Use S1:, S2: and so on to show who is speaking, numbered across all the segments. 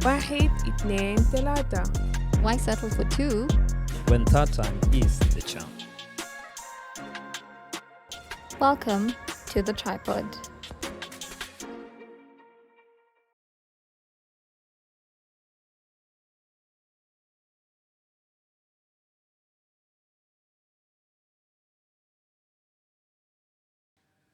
S1: واحد اثنين ثلاثة.
S2: Why settle for two?
S3: when third time is the charm.
S2: Welcome to the tripod.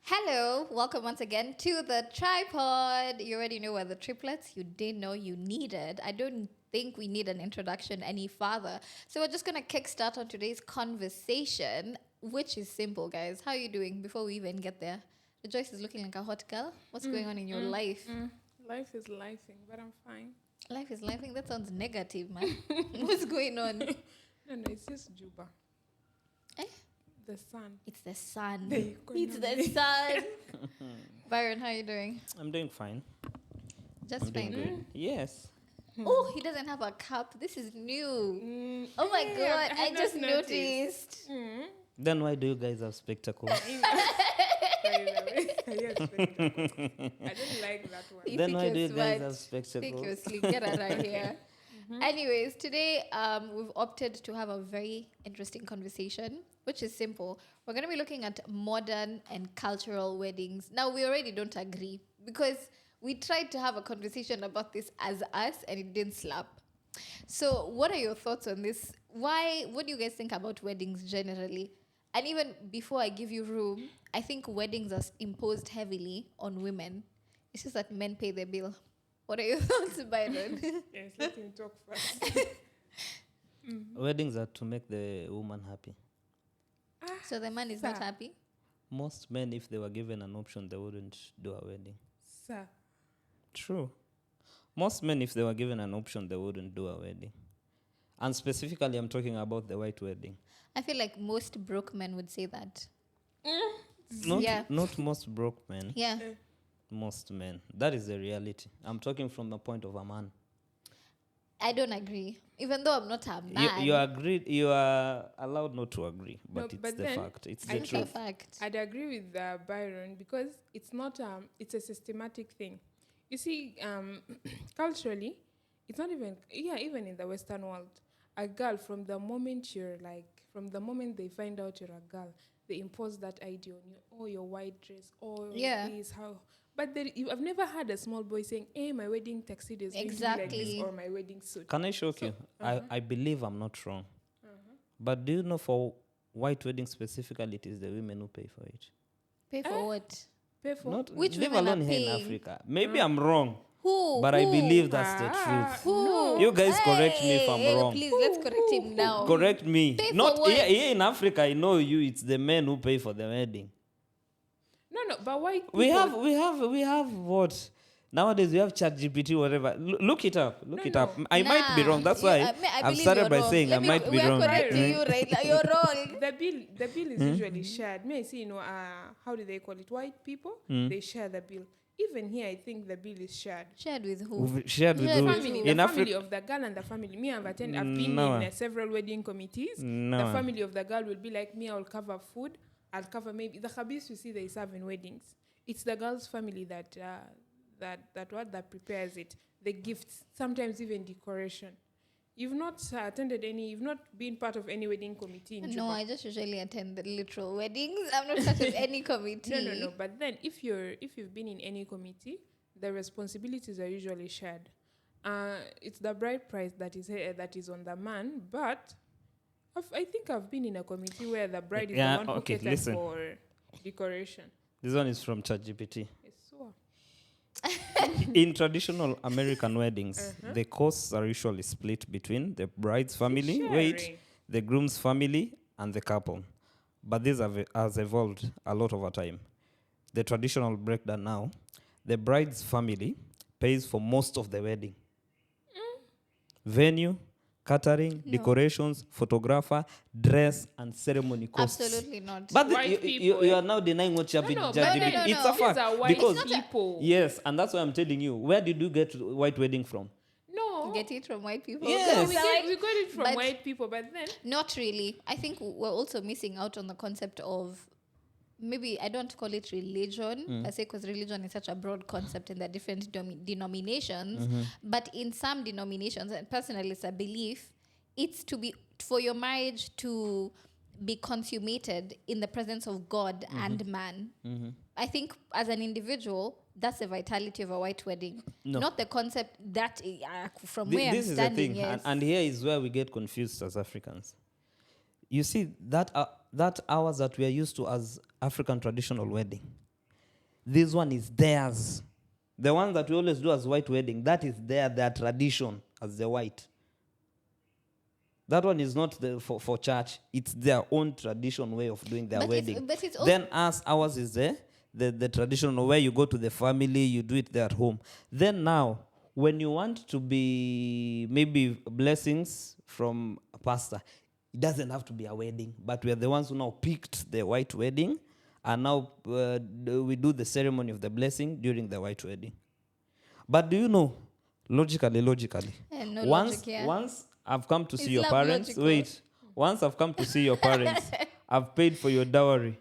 S2: Hello, welcome once again to the tripod. You already know we're the triplets. You didn't know you needed. I don't think we need an introduction any further. So we're just going to kickstart on today's conversation, which is simple, guys. How are you doing before we even get there? Joyce is looking like a hot girl. What's going on in your life?
S1: Life is lifing, but I'm fine.
S2: Life is lifing? That sounds negative, man. What's going on?
S1: No, it's just Juba.
S2: Eh?
S1: The sun.
S2: It's the sun.
S1: The
S2: It's the
S1: economy.
S2: sun. Byron, how are you doing?
S3: I'm doing fine.
S2: Just
S3: I'm doing
S2: fine.
S3: good. Yes.
S2: Oh, he doesn't have a cup. This is new. Oh my
S1: Yeah,
S2: god, I
S1: have
S2: just
S1: not
S2: noticed.
S3: Then why do you guys have spectacles?
S1: Yes, I don't like that one.
S2: You
S3: Then
S2: think
S3: why
S2: you're
S3: do you guys
S2: smart.
S3: have
S2: Think
S3: spectacles?
S2: you're sleep. Get out of here. Anyways, today we've opted to have a very interesting conversation, which is simple. We're going to be looking at modern and cultural weddings. Now, we already don't agree because we tried to have a conversation about this as us and it didn't slap. So, what are your thoughts on this? What do you guys think about weddings generally? And even before I give you room, I think weddings are imposed heavily on women. It's just that men pay their bill. What are your thoughts, Byron?
S1: Yes, let him talk first.
S3: Weddings are to make the woman happy.
S2: So the man is not
S1: Sir.
S2: happy?
S3: Most men, if they were given an option, they wouldn't do a wedding.
S1: Sir.
S3: True. Most men, if they were given an option, they wouldn't do a wedding. And specifically, I'm talking about the white wedding.
S2: I feel like most broke men would say that.
S3: Not most broke men.
S2: Yeah.
S3: Most men. That is the reality. I'm talking from the point of a man.
S2: I don't agree. Even though I'm not a man.
S3: You agreed. You are allowed not to agree, but
S1: No,
S3: it's
S1: but
S3: the
S1: then
S3: fact. It's
S1: I
S3: the
S2: It's a
S3: truth.
S2: fact.
S1: I'd agree with Byron because it's not it's a systematic thing. You see, culturally, it's not even in the Western world, a girl from the moment they find out you're a girl, they impose that idea on you. Oh, your white dress. Oh,
S2: Yeah.
S1: this how. But I've never had a small boy saying, "Hey, my wedding tuxedo is going to be like
S2: Exactly.
S1: this," or "My wedding suit."
S3: Can I shock you? I believe I'm not wrong. But do you know for white weddings specifically, it is the women who pay for it?
S2: Pay for what?
S1: Pay for
S3: Not
S2: Which
S3: leave
S2: women are
S3: alone here in
S2: paying?
S3: Africa. Maybe I'm wrong,
S2: Who?
S3: but I
S2: Who?
S3: believe that's the truth.
S2: Who?
S3: You guys correct me if I'm
S2: Hey,
S3: wrong.
S2: Please, let's correct him now.
S3: Correct me.
S2: Pay for
S3: Not
S2: what?
S3: here in Africa. I know you. It's the men who pay for the wedding.
S1: No, but white people.
S3: We have what? Nowadays we have ChatGPT, whatever. Look it up. Look it up. I might be
S2: Nah,
S3: wrong. That's
S2: you-
S3: why
S2: I
S3: I've
S2: believe
S3: started
S2: you're
S3: by
S2: wrong.
S3: saying
S2: Let
S3: I
S2: me-
S3: might be
S2: we are
S3: wrong.
S2: correcting you right now. You're wrong.
S1: The bill is usually shared. May I see, how do they call it? White people, they share the bill. Even here, I think the bill is shared.
S2: Shared with who?
S3: We've shared with
S2: Yeah,
S3: who?
S1: Family,
S3: In
S1: the family
S3: Africa.
S1: of the girl and the family. Me, I've been
S3: No.
S1: in several wedding committees.
S3: No.
S1: The family of the girl will be like, me, I'll cover food. I'll cover maybe the habits you see they serve in weddings. It's the girl's family that prepares it. The gifts, sometimes even decoration. You've not you've not been part of any wedding committee in
S2: No,
S1: Juba.
S2: I just usually attend the literal weddings. I'm not part of any committee.
S1: No. But then, if you've been in any committee, the responsibilities are usually shared. It's the bride price that is on the man. But I think I've been in a committee where the bride is
S3: Yeah,
S1: the one who
S3: okay,
S1: caters
S3: listen.
S1: for decoration.
S3: This one is from ChatGPT.
S1: Yes, so.
S3: In traditional American weddings, the costs are usually split between the bride's family,
S1: Sharing.
S3: the groom's family, and the couple. But this has evolved a lot over time. The traditional breakdown now, the bride's family pays for most of the wedding. Venue, catering, decorations, photographer, dress, and ceremony costs.
S2: Absolutely not.
S3: But
S1: White people,
S3: you are now denying what you have been
S1: No,
S3: judging.
S1: but
S2: no,
S3: It's
S2: no.
S3: a
S1: These
S3: fact.
S1: are white
S3: Because
S1: people.
S3: yes, and that's why I'm telling you. Where did you get white wedding from?
S1: No.
S2: Get it from white people.
S3: Yes.
S1: We got it from
S2: But-
S1: white people, but then
S2: Not really. I think we're also missing out on the concept of maybe I don't call it religion per se, because religion is such a broad concept and there are different denominations. But in some denominations, and personally it's a belief, it's to be for your marriage to be consummated in the presence of God and man. I think as an individual, that's the vitality of a white wedding, not the concept that from where I'm
S3: this is the
S2: standing.
S3: thing,
S2: Yes.
S3: and here is where we get confused as Africans. You see, that hours that we are used to as African traditional wedding, this one is theirs. The one that we always do as white wedding, that is their tradition as the white. That one is not for church. It's their own tradition way of doing their wedding.
S2: But it's also
S3: Then ours is the traditional where you go to the family, you do it there at home. Then now, when you want to be maybe blessings from a pastor, it doesn't have to be a wedding, but we are the ones who now picked the white wedding, and now we do the ceremony of the blessing during the white wedding. But do you know, logically,
S2: no
S3: once
S2: logic, yeah.
S3: once I've come to see your
S2: love
S3: parents,
S2: logical.
S3: once I've come to see your parents, I've paid for your dowry.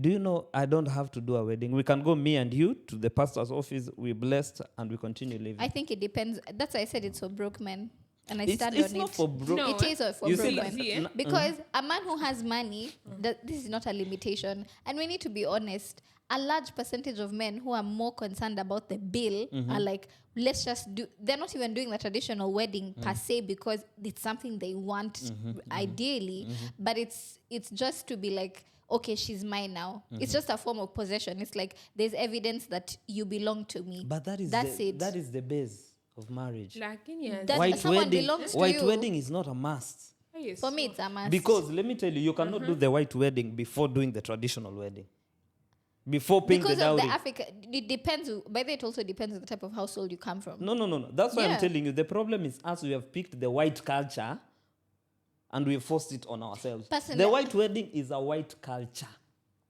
S3: Do you know I don't have to do a wedding? We can go, me and you, to the pastor's office, we're blessed, and we continue living.
S2: I think it depends. That's why I said it's for broke men. And I
S3: It's
S2: stand
S3: it's
S2: on
S3: not
S2: it.
S3: for broke.
S1: No.
S2: It is for
S3: You
S2: broke
S3: see,
S2: men. Because a man who has money, this is not a limitation. And we need to be honest. A large percentage of men who are more concerned about the bill are like, let's just do. They're not even doing the traditional wedding per se because it's something they want ideally. But it's just to be like, okay, she's mine now. It's just a form of possession. It's like there's evidence that you belong to me.
S3: But that's
S2: it.
S3: That is the base of marriage.
S1: Lakini
S2: That
S3: White
S2: someone
S3: wedding,
S2: belongs to
S3: white
S2: you.
S3: wedding is not a must.
S1: yes.
S2: For me, it's a must.
S3: Because let me tell you, you cannot do the white wedding before doing the traditional wedding. Before paying
S2: because
S3: the
S2: of
S3: dowry.
S2: the Africa, it depends. By the way, it also depends on the type of household you come from.
S3: No. That's why
S2: Yeah.
S3: I'm telling you. The problem is us. We have picked the white culture, and we forced it on ourselves.
S2: Personally-
S3: The white wedding is a white culture.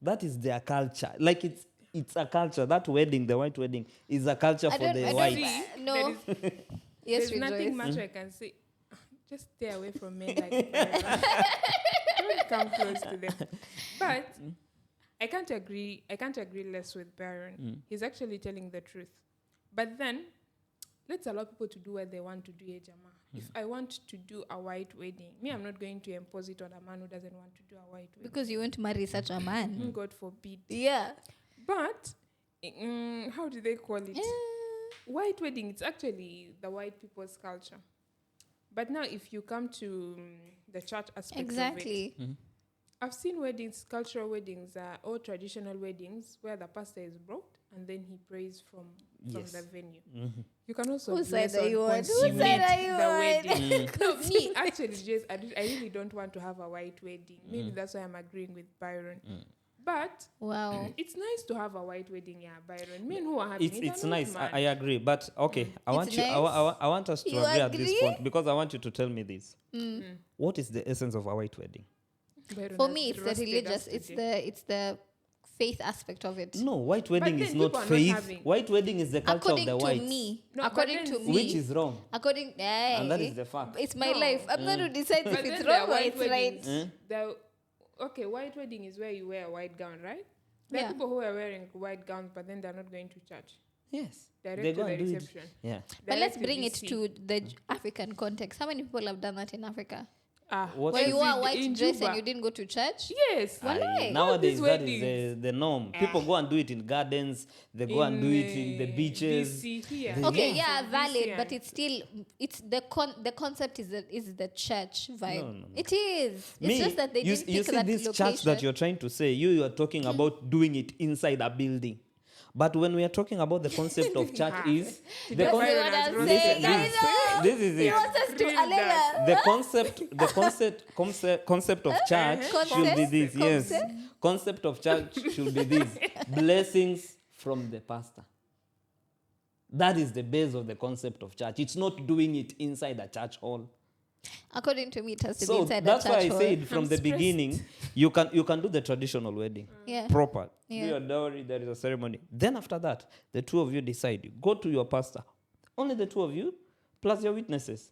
S3: That is their culture. Like it's a culture. That wedding, the white wedding, is a culture for the
S1: don't
S3: whites.
S1: see.
S2: No.
S1: There
S2: Yes,
S1: There's nothing
S2: Rejoice.
S1: much I can say. Just stay away from men like Byron. Don't come close to them. But I can't agree less with Byron. He's actually telling the truth. But then let's allow people to do what they want to do, Jama. If I want to do a white wedding, I'm not going to impose it on a man who doesn't want to do a white wedding.
S2: Because you won't marry such a man.
S1: God forbid.
S2: Yeah.
S1: But how do they call it? White wedding, it's actually the white people's culture. But now if you come to the church aspect of it,
S2: Exactly.
S1: I've seen weddings, cultural weddings, or traditional weddings where the pastor is brought and then he prays from the venue. You can also
S2: Whose
S1: bless
S2: side are
S1: or
S2: you on? Whose
S1: consummate
S2: side are you
S1: the
S2: on?
S1: wedding. No, me, actually, just, I really don't want to have a white wedding. Maybe that's why I'm agreeing with Byron. But
S2: Wow.
S1: it's nice to have a white wedding, Byron. Men who are having
S3: It's
S1: are not
S3: nice.
S1: mad.
S3: I agree. But okay, I want
S2: It's
S3: you.
S2: nice.
S3: I want us to
S2: You
S3: agree at this
S2: agree?
S3: point because I want you to tell me this. What is the essence of a white wedding?
S1: Byron
S2: For
S1: has
S2: me, it's the
S1: roasted
S2: religious.
S1: us
S2: It's
S1: today.
S2: the faith aspect of it.
S3: No, white wedding
S1: then
S3: is not
S1: people are not
S3: faith.
S1: having-
S3: White wedding is the culture
S2: According
S3: of the
S2: to
S3: whites,
S2: me.
S1: No,
S2: according
S1: but
S2: to
S1: then
S2: me.
S3: which is wrong.
S2: According,
S3: And that is the fact.
S2: It's my
S1: No.
S2: life. I'm not who decides if
S1: But
S2: it's
S1: then
S2: wrong
S1: there
S2: or
S1: are
S2: it's
S1: white
S2: right.
S1: weddings. Okay, white wedding is where you wear a white gown, right? There
S2: Yeah.
S1: are people who are wearing white gowns, but then they're not going to church.
S3: Yes.
S1: Direct
S3: They
S1: to
S3: go
S1: the
S3: and do it.
S1: reception.
S3: Yeah.
S2: But let's
S1: Direct
S2: bring it
S1: VC.
S2: to the African context. How many people have done that in Africa?
S3: What
S2: Where
S3: is
S2: you wore a
S1: in
S2: white dress
S1: Juba.
S2: and you didn't go to church?
S1: Yes.
S2: Walai.
S3: Nowadays,
S1: All
S3: that
S1: these
S3: is the norm. People go and do it in gardens. They go and do it in the beaches.
S1: VC here.
S3: They-
S2: Okay,
S3: Yeah.
S2: yeah, valid,
S1: VC
S2: but
S1: and-
S2: it's still the concept is the church vibe.
S3: No.
S2: It is. It's
S3: Me,
S2: just that they
S3: you,
S2: didn't
S3: you
S2: pick
S3: see
S2: that
S3: this
S2: location.
S3: church that you're trying to say, you are talking about doing it inside a building. But when we are talking about the concept of church is the
S2: That's
S1: Byron
S2: what
S1: has
S2: I'm
S1: roasted
S2: saying. I
S1: us.
S2: know.
S3: this is
S2: He
S3: it.
S2: wants us to
S1: Grilled us.
S2: alega.
S3: The concept of church should be this. Yes, concept of church should be this: blessings from the pastor. That is the base of the concept of church. It's not doing it inside a church hall.
S2: According to me, it has to be
S3: So
S2: inside
S3: that's
S2: the
S3: why
S2: church
S3: I
S2: hall.
S3: said from
S1: I'm
S3: the
S1: stressed.
S3: beginning, you can do the traditional wedding
S2: Yeah.
S3: proper.
S2: Yeah.
S3: Do your dowry, there is a ceremony. Then after that, the two of you decide. You go to your pastor. Only the two of you plus your witnesses.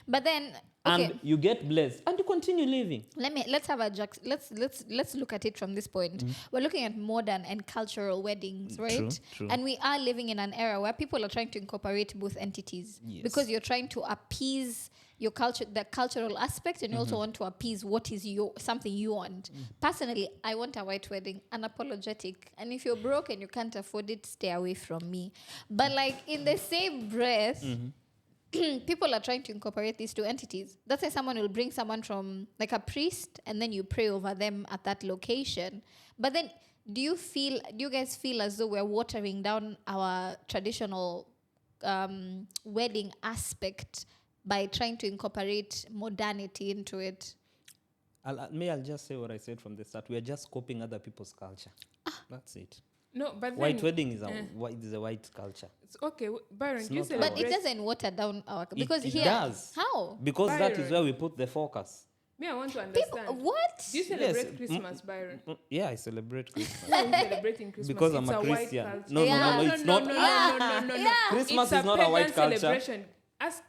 S2: But then, okay,
S3: And you get blessed and you continue living.
S2: let's look at it from this point. We're looking at modern and cultural weddings, right?
S3: True.
S2: And we are living in an era where people are trying to incorporate both entities,
S3: Yes.
S2: because you're trying to appease your culture, the cultural aspect, and you also want to appease what is something you want. Personally, I want a white wedding, unapologetic. And if you're broke and you can't afford it, stay away from me. But like in the same breath, people are trying to incorporate these two entities. That's why someone will bring someone from, like a priest, and then you pray over them at that location. But then, do you guys feel as though we're watering down our traditional wedding aspect by trying to incorporate modernity into it?
S3: I'll just say what I said from the start. We are just copying other people's culture. That's it.
S1: No, but then,
S3: White wedding is a white culture.
S1: it's okay. Byron,
S3: It's
S1: do you
S3: not
S1: celebrate?
S2: But it doesn't water down our... Because
S3: it
S2: here...
S3: does.
S2: How?
S3: Because that is
S1: Byron.
S3: where we put the focus.
S1: Me, I want to
S2: People,
S1: understand.
S2: what?
S1: Do you celebrate
S3: Yes.
S1: Christmas, Byron?
S3: Yeah, I celebrate Christmas.
S1: Why are you celebrating Christmas?
S3: Because
S1: It's
S3: I'm a
S1: white
S3: Christian.
S1: culture.
S3: No, it's not.
S1: No.
S3: Christmas
S1: It's
S3: is not a white
S1: pagan
S3: culture.
S1: celebration. Ask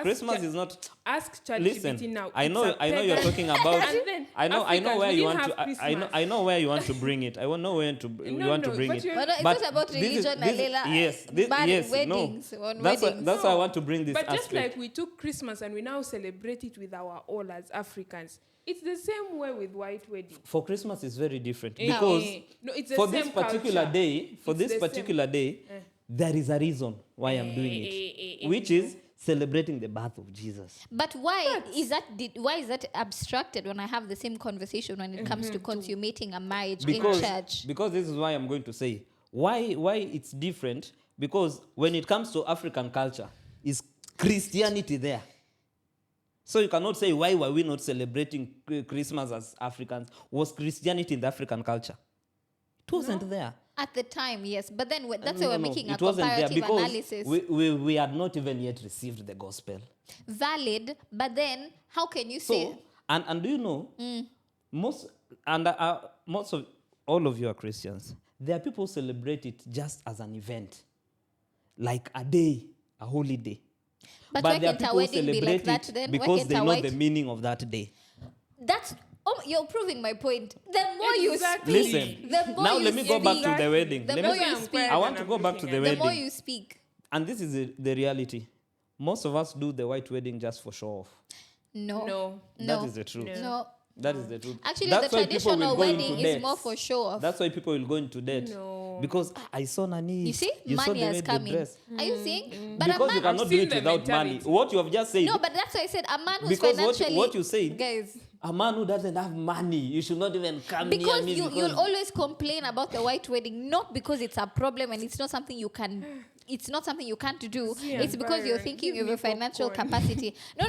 S3: Christmas is not.
S1: Ask ChatGPT
S3: Listen,
S1: now.
S3: I
S1: It's
S3: know
S1: a
S3: you're
S1: pagan-
S3: talking about.
S1: And then
S3: I know
S1: Africans,
S3: where
S1: we
S3: you
S1: didn't
S3: want
S1: have
S3: to.
S1: Christmas.
S3: I know where you want to bring it. I know where you want to bring
S1: but
S3: it.
S1: you're-
S2: But it's
S3: But
S2: not about
S3: this is-
S2: religion,
S3: this-
S2: Alela.
S3: yes,
S2: Weddings,
S3: no.
S2: on
S3: That's
S2: weddings.
S3: why I want to bring this
S1: But just
S3: aspect.
S1: like we took Christmas and we now celebrate it with our all as Africans, it's the same way with white wedding.
S3: For Christmas, it's very different
S1: Eh,
S3: because
S1: no, it's the
S3: for
S1: same
S3: this particular
S1: culture.
S3: day,
S1: It's the same.
S3: there is a reason why I'm doing it, which is celebrating the birth of Jesus.
S2: But why is that abstracted when I have the same conversation when it comes to consummating a marriage in church?
S3: Because this is why I'm going to say why it's different, because when it comes to African culture, is Christianity there. So you cannot say, why were we not celebrating Christmas as Africans? Was Christianity in the African culture? It wasn't there.
S2: At the time, yes. But then that's
S3: No,
S2: why we're
S3: no,
S2: making a
S3: it wasn't there
S2: comparative
S3: because
S2: analysis.
S3: we had not even yet received the gospel.
S2: Valid, but then how can you say...
S3: So, and do you know, most of all of you are Christians. There are people who celebrate it just as an event, like a day, a holiday.
S2: But why
S3: there are
S2: can't a
S3: people who
S2: wedding be like
S3: celebrate
S2: that
S3: it
S2: then? Why
S3: because
S2: can't
S3: they
S2: a
S3: know
S2: white-
S3: the meaning of that day.
S2: That's... Oh, you're proving my point. The more you
S1: Exactly.
S2: speak,
S3: Listen,
S2: the more
S3: now
S2: you
S3: let me go back to
S2: speak,
S3: the wedding.
S2: the
S3: Let
S2: more
S3: me-
S2: you
S1: I'm
S2: speak,
S1: quiet
S3: I want
S1: and
S3: to
S1: I'm
S3: go back to
S1: looking
S3: the
S1: at
S2: the more
S3: wedding.
S2: you speak.
S3: And this is the reality. Most of us do the white wedding just for show off.
S2: No.
S3: That is the truth.
S2: No.
S3: That is the truth.
S2: Actually,
S3: That's
S2: the
S3: why people will
S2: traditional
S3: go into
S2: wedding is
S3: debt.
S2: more for show off.
S3: That's why people will go into debt.
S1: No.
S3: Because I saw Nani.
S2: You see,
S3: saw
S2: money
S3: they
S2: has
S3: made
S2: come
S3: the
S2: in.
S3: dress.
S2: Are you seeing? But
S3: Because
S2: a
S3: you
S2: man,
S3: cannot do
S1: seen
S3: it
S1: the
S3: without money.
S1: mentality.
S3: What you have just said.
S2: no, but that's why I said a man who's
S3: Because
S2: financially...
S3: what you said,
S2: Guys,
S3: a man who doesn't have money, you should not even come near
S2: because
S3: me.
S2: you'll always complain about the white wedding, not because it's a problem and it's not something you can... It's not something you can't do.
S1: Yeah,
S2: It's because you're
S1: Byron,
S2: thinking
S1: give
S2: of
S1: me
S2: your financial
S1: popcorn.
S2: capacity. No.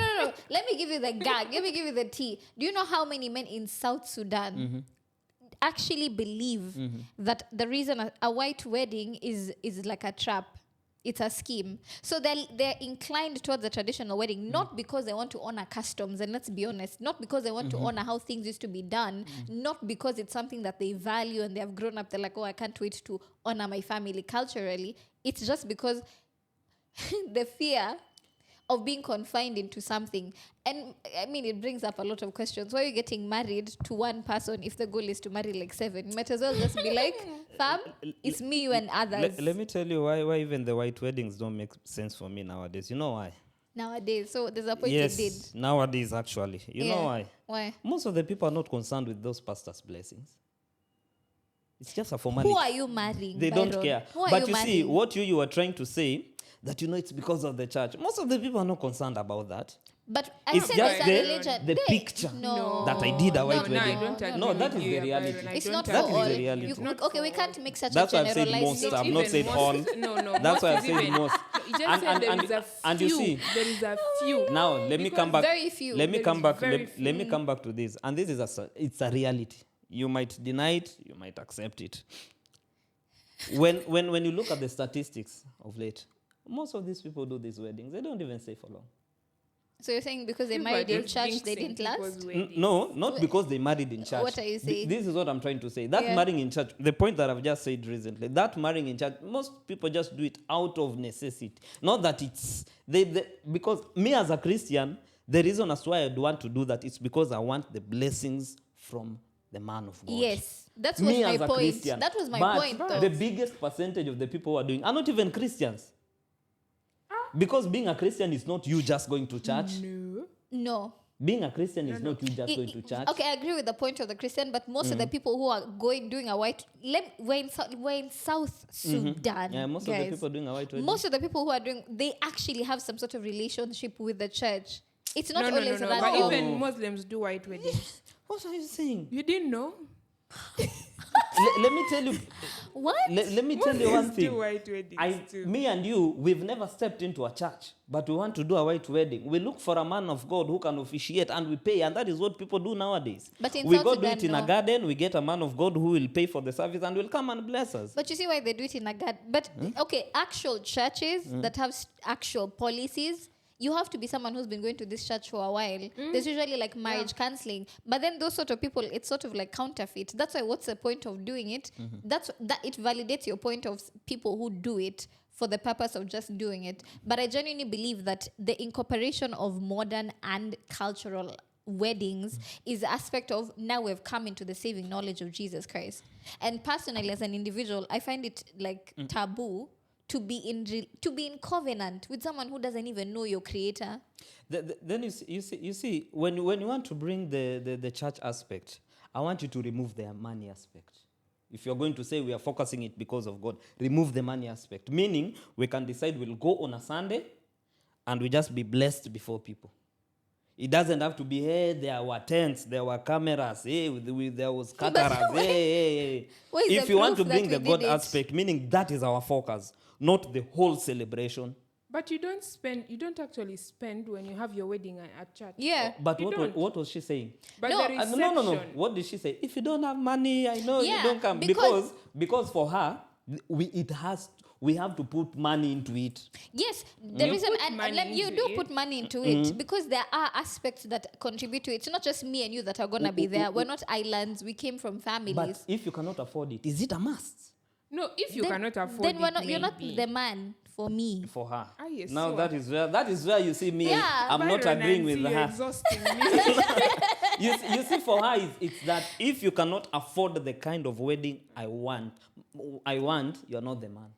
S2: Let me give you the gag. Let me give you the tea. Do you know how many men in South Sudan actually believe that the reason a white wedding is like a trap? It's a scheme. So they're inclined towards the traditional wedding, not because they want to honor customs, and let's be honest, not because they want to honor how things used to be done, not because it's something that they value and they have grown up, they're like, oh, I can't wait to honor my family culturally. It's just because the fear of being confined into something. And I mean, it brings up a lot of questions. Why are you getting married to one person if the goal is to marry like 7? You might as well just be like, fam, it's me, you, and others.
S3: Let me tell you why even the white weddings don't make sense for me nowadays. You know why?
S2: Nowadays. So there's a point
S3: Yes,
S2: they did.
S3: nowadays actually. You know why?
S2: Why?
S3: Most of the people are not concerned with those pastors' blessings. It's just a formality.
S2: Who are you marrying?
S3: They
S2: Byron?
S3: don't care.
S2: Who are
S3: But
S2: you
S3: you see,
S2: marrying?
S3: what you are trying to say, that it's because of the church. Most of the people are not concerned about that.
S2: But I
S3: It's
S2: said
S3: just
S2: there's a
S3: the
S2: religion.
S3: the
S2: They-
S3: picture
S2: No.
S3: that I did a white
S1: No, I
S3: wedding.
S1: don't agree
S3: No, that
S1: with
S3: is
S1: you,
S3: the
S1: Byron.
S3: reality.
S1: I
S2: It's
S1: don't
S2: not for
S3: That
S1: agree.
S3: is
S2: all.
S3: the reality.
S2: Okay, we can't make such
S3: That's
S2: a
S3: why I've said
S2: generalized
S3: most.
S1: Not
S3: I've not
S1: even
S3: said
S1: most.
S3: all.
S1: No.
S3: That's
S1: What
S3: why I
S1: is
S3: said
S1: even-
S3: most.
S1: You just
S3: And-
S1: said
S3: and-
S1: there
S3: and-
S1: is a
S3: and you
S1: few.
S3: see-
S1: There is a few.
S3: Now let me
S1: Because
S3: come back.
S2: very few.
S3: Let me
S1: There
S3: come
S1: is
S3: back.
S1: very
S3: Let me come back to this. And this is it's a reality. You might deny it. You might accept it. When you look at the statistics of late, most of these people do these weddings. They don't even stay for long.
S2: So you're saying because they
S1: People
S2: married
S1: are
S2: in
S1: just
S2: church, they
S1: jinxing
S2: didn't
S1: people's
S2: last?
S1: weddings.
S3: No, not because they married in church.
S2: What are you saying?
S3: This is what I'm trying to say. That
S2: Yeah.
S3: marrying in church, the point that I've just said recently, that marrying in church, most people just do it out of necessity. Not that Because me as a Christian, the reason as why I'd want to do that is because I want the blessings from the man of God.
S2: Yes, that was
S3: Me
S2: my
S3: as a
S2: point.
S3: Christian.
S2: That was my
S3: But
S2: point, though.
S3: the biggest percentage of the people who are doing are not even Christians. Because being a Christian is not you just going to church.
S2: No.
S3: Being a Christian is not you just going to church.
S2: Okay, I agree with the point of the Christian, but most of the people who are doing a white, we're in South Sudan.
S3: Yeah, most
S2: guys.
S3: of the people doing a white wedding.
S2: Most of the people who are doing, they actually have some sort of relationship with the church. It's not
S1: No.
S2: always
S1: But
S2: random.
S1: even Muslims do white weddings.
S3: What are you saying?
S1: You didn't know?
S3: Let me tell you.
S2: What?
S3: Let me tell you one
S1: Muslims do
S3: thing.
S1: white weddings too.
S3: Me and you, we've never stepped into a church, but we want to do a white wedding. We look for a man of God who can officiate, and we pay, and that is what people do nowadays.
S2: But in
S3: we
S2: South
S3: go do
S2: Sudan,
S3: it in a
S2: no.
S3: garden. We get a man of God who will pay for the service and will come and bless us.
S2: But you see why they do it in a garden. But okay, actual churches that have actual policies, you have to be someone who's been going to this church for a while. There's usually like marriage counseling. But then those sort of people, it's sort of like counterfeit. That's why what's the point of doing it? That it validates your point of people who do it for the purpose of just doing it. But I genuinely believe that the incorporation of modern and cultural weddings is the aspect of now we've come into the saving knowledge of Jesus Christ. And personally, as an individual, I find it like taboo to be in covenant with someone who doesn't even know your creator.
S3: Then you see when you want to bring the church aspect, I want you to remove the money aspect. If you're going to say we are focusing it because of God, remove the money aspect. Meaning we can decide we'll go on a Sunday and we just be blessed before people. It doesn't have to be, hey, there were tents, there were cameras, hey, there was caterers, hey.
S2: Where is
S3: If
S2: the
S3: you want to
S2: proof
S3: bring
S2: that
S3: the
S2: we
S3: God
S2: did it?
S3: aspect, meaning that is our focus, not the whole celebration.
S1: But you don't actually spend when you have your wedding at church.
S2: Yeah.
S3: But
S1: You don't.
S3: what was she saying?
S1: But
S2: No,
S1: the reception.
S3: No. What did she say? If you don't have money, I know
S2: Yeah,
S3: you don't come.
S2: because-
S3: Because for her, we have to put money into it.
S2: Yes, the
S1: You
S2: reason,
S1: put
S2: and
S1: money
S2: like, you
S1: into
S2: do
S1: it.
S2: put money into it because there are aspects that contribute to it. It's not just me and you that are going to be there. We're not islands. We came from families.
S3: But if you cannot afford it, is it a must
S1: No, if you
S2: Then-
S1: cannot afford
S2: then
S1: it,
S2: you're not
S1: maybe.
S2: the man for me.
S3: for her?
S1: Yes,
S3: Now
S1: so
S3: that is where you see me.
S2: Yeah.
S3: I'm not
S1: Byron,
S3: agreeing
S1: I
S3: with
S1: see you're
S3: her.
S1: exhausting me.
S3: You see, for her, it's that if you cannot afford the kind of wedding I want, you're not the man.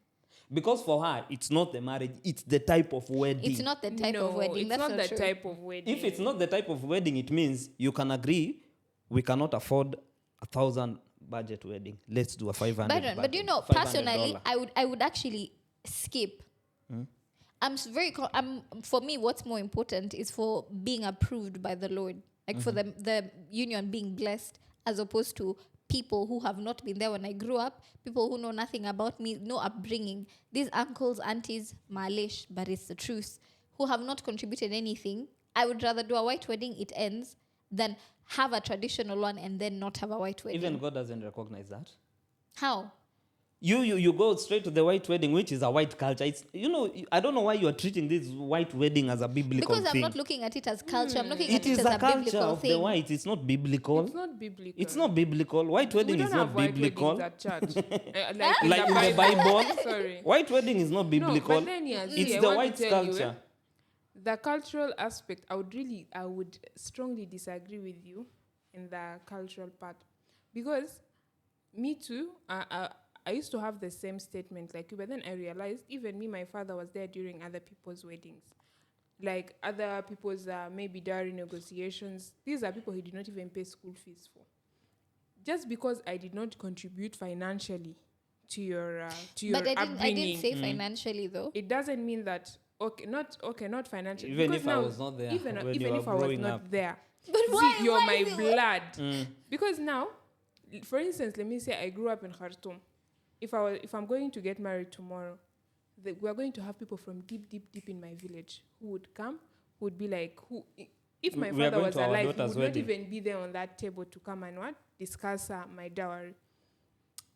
S3: Because for her, it's not the marriage, it's the type of wedding.
S2: It's not the type
S1: no,
S2: of wedding.
S1: it's
S2: That's
S1: not
S2: not
S1: the
S2: true.
S1: type of wedding.
S3: If it's not the type of wedding, it means you can agree we cannot afford 1,000 budget wedding. Let's do a 500.
S2: Byron, but you know,
S3: $500.
S2: personally, I would actually skip. For me, what's more important is for being approved by the Lord, like for the union being blessed, as opposed to people who have not been there when I grew up, people who know nothing about me, no upbringing. These uncles, aunties, malish, but it's the truth, who have not contributed anything. I would rather do a white wedding, it ends, than have a traditional one and then not have a white wedding.
S3: Even God doesn't recognize that.
S2: How?
S3: You go straight to the white wedding, which is a white culture. It's, I don't know why you are treating this white wedding as a biblical
S2: Because I'm
S3: thing.
S2: not looking at it as culture. I'm looking
S3: It
S2: at it
S3: is
S2: as
S3: a
S2: a
S3: culture
S2: biblical
S3: of the
S2: thing.
S3: white. It's not biblical.
S1: It's not biblical.
S3: It's not biblical. White
S1: We
S3: wedding
S1: don't
S3: is
S1: have
S3: not
S1: white
S3: biblical.
S1: weddings at church.
S3: Like in the Bible.
S1: Sorry.
S3: White wedding is not biblical.
S1: No, but then yes,
S3: It's
S1: I
S3: the
S1: want
S3: white
S1: to tell you,
S3: culture.
S1: the cultural aspect, I would strongly disagree with you in the cultural part, because me too, I used to have the same statement like you, but then I realized even me, my father was there during other people's weddings, like other people's maybe dowry negotiations. These are people he did not even pay school fees for. Just because I did not contribute financially to your
S2: But I
S1: upbringing,
S2: didn't say financially though.
S1: it doesn't mean that not financially.
S3: Even
S1: Because
S3: if I
S1: now,
S3: was not there
S1: even
S3: when you
S1: even
S3: were
S1: if I was
S3: growing
S1: not
S3: up.
S1: there,
S2: But
S1: see,
S2: why?
S1: you're
S2: why
S1: my
S2: is it-
S1: blood. Because now, for instance, let me say I grew up in Khartoum. If I'm going to get married tomorrow, we are going to have people from deep in my village who would come, who would be like, if my
S3: We are
S1: father
S3: going
S1: was
S3: to our
S1: alive, he
S3: daughter's
S1: would not
S3: wedding.
S1: even be there on that table to come and discuss my dowry.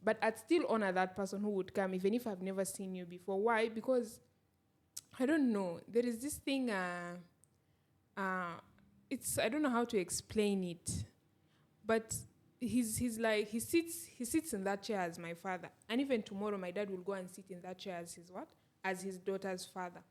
S1: But I'd still honor that person who would come, even if I've never seen you before. Why? Because I don't know. There is this thing. I don't know how to explain it, but he's like he sits in that chair as my father, and even tomorrow my dad will go and sit in that chair as his daughter's father,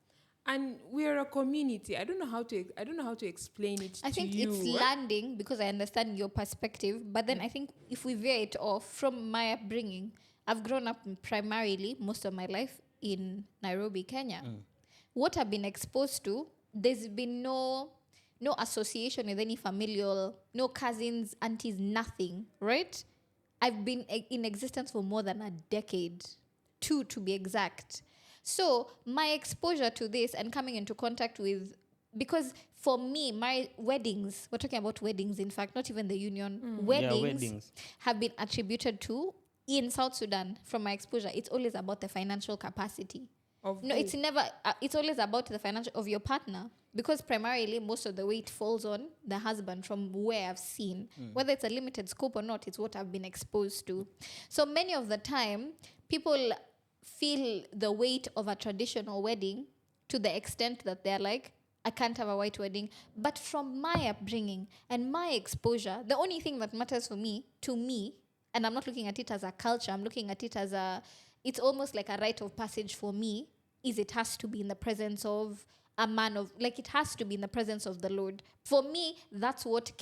S1: And we're a community. I don't know how to explain it
S2: I
S1: to
S2: think
S1: you.
S2: it's landing because I understand your perspective. But then I think if we veer it off from my upbringing, I've grown up primarily most of my life in Nairobi, Kenya. What I've been exposed to, there's been no association with any familial, no cousins, aunties, nothing, right? I've been in existence for more than a decade, 2 to be exact. So my exposure to this and coming into contact with, because for me, my weddings, we're talking about weddings, in fact, not even the union, weddings have been attributed to, in South Sudan, from my exposure, it's always about the financial capacity. It's never, it's always about the financial of your partner, because primarily most of the weight falls on the husband from where I've seen. Whether it's a limited scope or not, it's what I've been exposed to. So many of the time, people feel the weight of a traditional wedding to the extent that they're like, I can't have a white wedding. But from my upbringing and my exposure, the only thing that matters to me, and I'm not looking at it as a culture, I'm looking at it as it's almost like a rite of passage for me, is it has to be in the presence of a man of, like, it has to be in the presence of the Lord. For me, that's what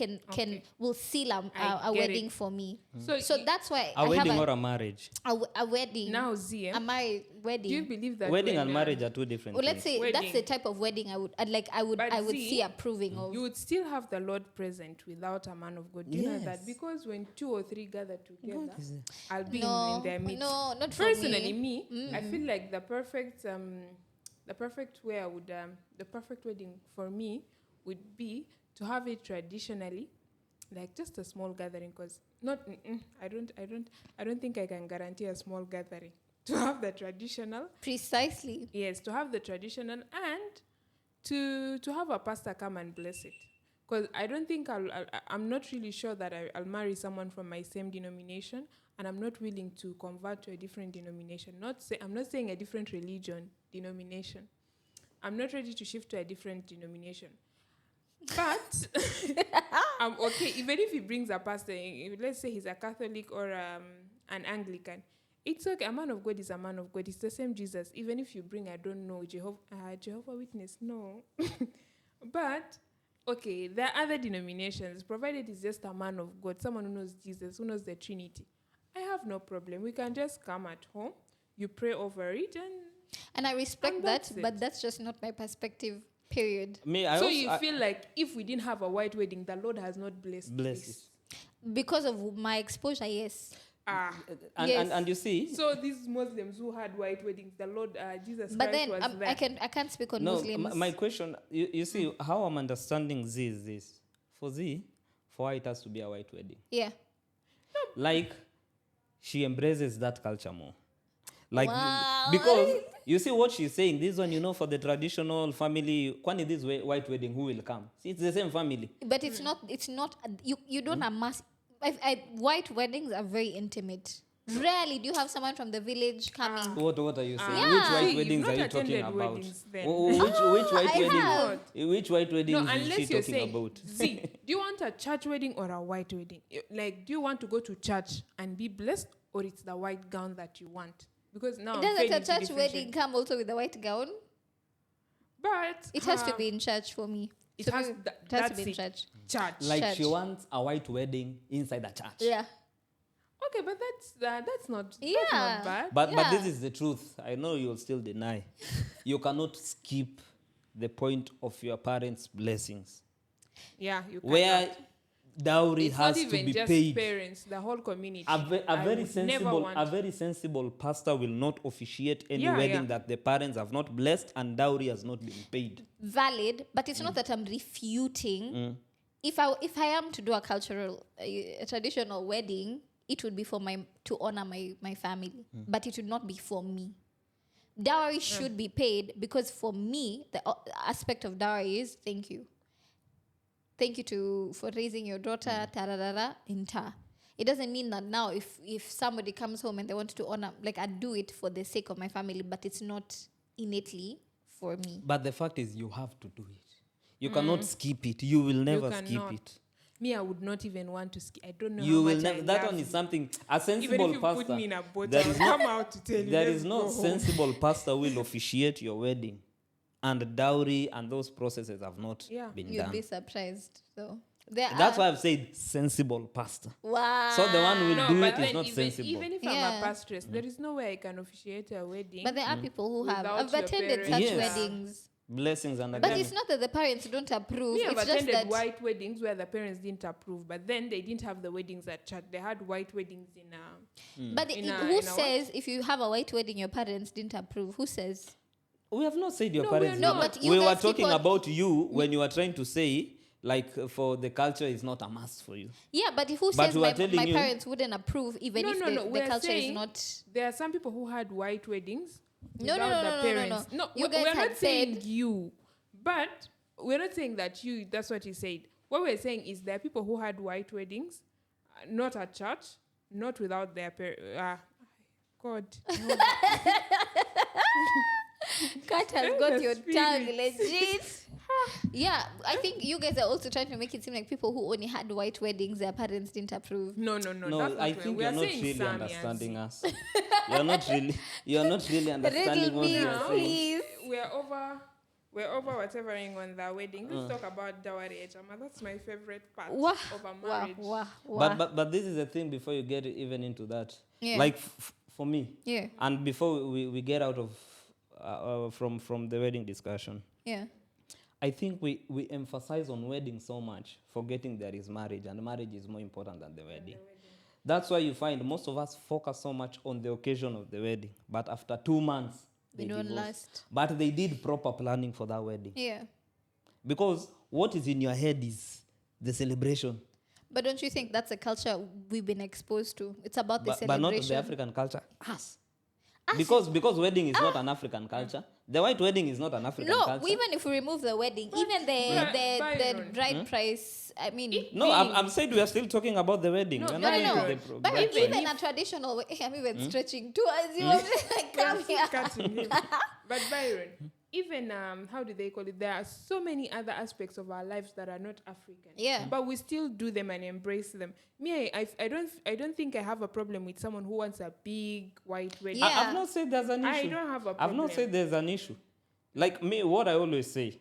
S2: will seal a wedding for me. So that's why
S3: a wedding or a marriage.
S2: A wedding.
S1: Now, Z,
S2: a married wedding.
S1: do you believe that
S3: Wedding and marriage are two different
S2: Well,
S3: things.
S2: let's say
S1: Wedding.
S2: that's the type of wedding I would
S1: But
S2: see approving of.
S1: you would still have the Lord present without a man of God? Do you know that?
S3: Yes.
S1: Because when 2 or 3 gather together,
S3: God is it?
S1: I'll be
S2: No,
S1: in their midst.
S2: no, not for
S1: Personally,
S2: me.
S1: I feel like the perfect way I would the perfect wedding for me would be to have it traditionally, like just a small gathering. Because I don't think I can guarantee a small gathering. To have the traditional,
S2: Precisely.
S1: yes, to have the traditional, and to have a pastor come and bless it. Because I don't think I'm not really sure that I'll marry someone from my same denomination, and I'm not willing to convert to a different denomination. I'm not saying a different denomination. I'm not ready to shift to a different denomination. But I'm okay, even if he brings a pastor, let's say he's a Catholic or an Anglican, it's okay. A man of God is a man of God. It's the same Jesus. Even if you bring, I don't know, Jehovah Witness, no. But, okay, there are other denominations, provided it's just a man of God, someone who knows Jesus, who knows the Trinity. I have no problem. We can just come at home, you pray over it,
S2: And I respect
S1: And
S2: that,
S1: that's it.
S2: but that's just not my perspective, period.
S1: so you feel like if we didn't have a white wedding, the Lord has not blessed this.
S2: Because of my exposure, yes. Yes.
S3: And you see,
S1: So these Muslims who had white weddings, the Lord, Jesus
S2: But
S1: Christ
S2: then
S1: was there.
S2: I can't speak on
S3: no,
S2: Muslims.
S3: my question, you see, how I'm understanding Z is this. For Z, for her, it has to be a white wedding.
S2: Yeah.
S3: Like, she embraces that culture more. Like,
S2: Wow.
S3: because you see what she's saying, this one, for the traditional family, kwani this white wedding, who will come? See, it's the same family.
S2: But it's not you don't amass. White weddings are very intimate. Rarely do you have someone from the village coming.
S3: What are you saying?
S2: Yeah.
S3: Which white
S1: See,
S3: weddings
S1: you've
S3: are you
S1: not
S3: talking
S1: attended
S3: about?
S1: weddings then.
S3: Which white
S2: I
S3: wedding?
S2: have.
S3: Which white wedding
S1: No,
S3: is
S1: unless
S3: she
S1: you're
S3: talking
S1: saying,
S3: about?
S1: see, do you want a church wedding or a white wedding? Like, do you want to go to church and be blessed, or it's the white gown that you want? Because now I'm
S2: Doesn't
S1: failing
S2: a
S1: to
S2: church
S1: differentiate.
S2: wedding come also with a white gown?
S1: But
S2: It has to be in church for me.
S1: It
S2: So
S1: has
S2: maybe
S1: th-
S2: it has to
S1: that's
S2: be in
S1: it.
S2: church.
S1: church.
S3: Like
S2: Church.
S3: she wants a white wedding inside the church.
S2: Yeah.
S1: Okay, but that's not
S2: Yeah.
S1: bad.
S3: But this
S2: Yeah.
S3: is the truth. I know you'll still deny. You cannot skip the point of your parents' blessings.
S1: Yeah, you
S3: Where
S1: cannot.
S3: dowry
S1: It's
S3: has
S1: not
S3: to
S1: even
S3: be
S1: just
S3: paid.
S1: parents, the whole community.
S3: A
S1: I
S3: very
S1: would never
S3: sensible,
S1: want-
S3: a very sensible pastor will not officiate any
S1: Yeah,
S3: wedding
S1: yeah.
S3: that the parents have not blessed and dowry has not been paid.
S2: Valid, but it's not that I'm refuting. If I am to do a traditional wedding, it would be to honor my family, but it would not be for me. Dowry should be paid because for me the aspect of dowry is thank you for raising your daughter inta. It doesn't mean that now if somebody comes home and they want to honor, like, I do it for the sake of my family, but it's not innately for me.
S3: But the fact is, you have to do it. You cannot skip it. You will never skip
S1: cannot.
S3: it.
S1: Me, I would not even want to skip. I don't know
S3: You
S1: how
S3: will
S1: much
S3: never.
S1: I
S3: That
S1: love
S3: one is
S1: you.
S3: something. A
S1: Even
S3: sensible
S1: if you
S3: pastor.
S1: put me in a boat,
S3: there
S1: I will
S3: is no-
S1: come out to tell you.
S3: There
S1: let's
S3: is no
S1: go home.
S3: sensible pastor will officiate your wedding and dowry and those processes have not been
S2: You'd
S3: done.
S2: be surprised. So there
S3: That's
S2: are.
S3: why I've said sensible pastor.
S2: Wow.
S3: So the one who will
S1: No,
S3: do
S1: but
S3: it is
S1: then
S3: not
S1: even,
S3: sensible.
S1: even if I'm
S2: Yeah.
S1: a pastoress, there is no way I can officiate a wedding.
S2: But there are people who have.
S1: Without
S2: I've
S1: your
S2: attended
S1: parents.
S2: such
S3: Yes.
S2: weddings.
S3: Blessings and
S2: But
S3: again.
S2: it's not that the parents don't approve.
S1: Me, I've
S2: It's just
S1: attended
S2: that.
S1: white weddings where the parents didn't approve, but then they didn't have the weddings at church. They had white weddings in
S2: But
S1: In a-
S2: who
S1: in a
S2: says if you have a white wedding, your parents didn't approve? Who says?
S3: We have not said your
S1: No,
S3: parents.
S1: we are
S3: did
S1: not.
S2: No, but you
S3: we were
S2: guys keep
S3: talking
S2: on-
S3: about you when you were trying to say, like, for the culture is not a must for you.
S2: Yeah, but who
S3: But
S2: says
S3: we are
S2: my
S3: telling you-
S2: parents wouldn't approve even if the
S1: We're
S2: culture is
S1: saying
S2: not?
S1: There are some people who had white weddings
S2: No,
S1: without
S2: no,
S1: the
S2: no, no, no,
S1: parents.
S2: no. You
S1: we-
S2: guys
S1: we're
S2: had
S1: not saying
S2: said-
S1: you, but we're not saying that you. That's what you said. What we're saying is there are people who had white weddings, not at church, not without their parents. God.
S2: Cat has
S1: The
S2: got your
S1: spirit.
S2: tongue legit. Yeah, I think you guys are also trying to make it seem like people who only had white weddings, their parents didn't approve.
S1: No.
S3: No,
S1: That's not
S3: I
S1: what
S3: think
S1: we
S3: you're
S1: are
S3: not
S1: saying.
S3: really
S1: Some,
S3: understanding
S1: yes.
S3: us. You're not really understanding
S2: Riddle
S3: what
S2: me,
S3: we are saying.
S2: please.
S1: We're over whatevering on the wedding. Let's talk about dowry, Echama. That's my favorite part
S2: Wah,
S1: of a
S2: wah,
S1: marriage.
S2: wah, wah.
S3: But this is the thing before you get even into that.
S2: Yeah.
S3: Like for me,
S2: Yeah,
S3: and before we get out of from the wedding discussion,
S2: yeah.
S3: I think we emphasize on wedding so much, forgetting there is marriage, and marriage is more important than the wedding. That's why you find most of us focus so much on the occasion of the wedding, but after 2 months,
S2: We
S3: they
S2: don't
S3: divorce.
S2: last.
S3: But they did proper planning for that wedding.
S2: Yeah.
S3: Because what is in your head is the celebration.
S2: But don't you think that's a culture we've been exposed to? It's about the
S3: But
S2: celebration.
S3: not the African culture. Us. Because wedding is not an African culture. The white wedding is not an African
S2: No,
S3: culture.
S2: even if we remove the wedding, even the
S1: Byron.
S2: bride price, I mean,
S3: No, I'm saying we are still talking about the wedding.
S1: No,
S3: We're
S1: no,
S3: not
S1: no,
S3: into
S1: no.
S3: the
S2: but
S3: bride
S2: even
S3: price.
S2: a traditional way, I'm even stretching towards you. I'm like,
S1: We are
S2: come
S1: still
S2: here.
S1: cutting him. But Byron, even how do they call it? There are so many other aspects of our lives that are not African.
S2: Yeah.
S1: But we still do them and embrace them. Me, I don't think I have a problem with someone who wants a big white wedding.
S2: Yeah.
S3: I've not said there's an issue.
S1: I don't have a
S3: I've
S1: problem.
S3: not said there's an issue. Like me, what I always say,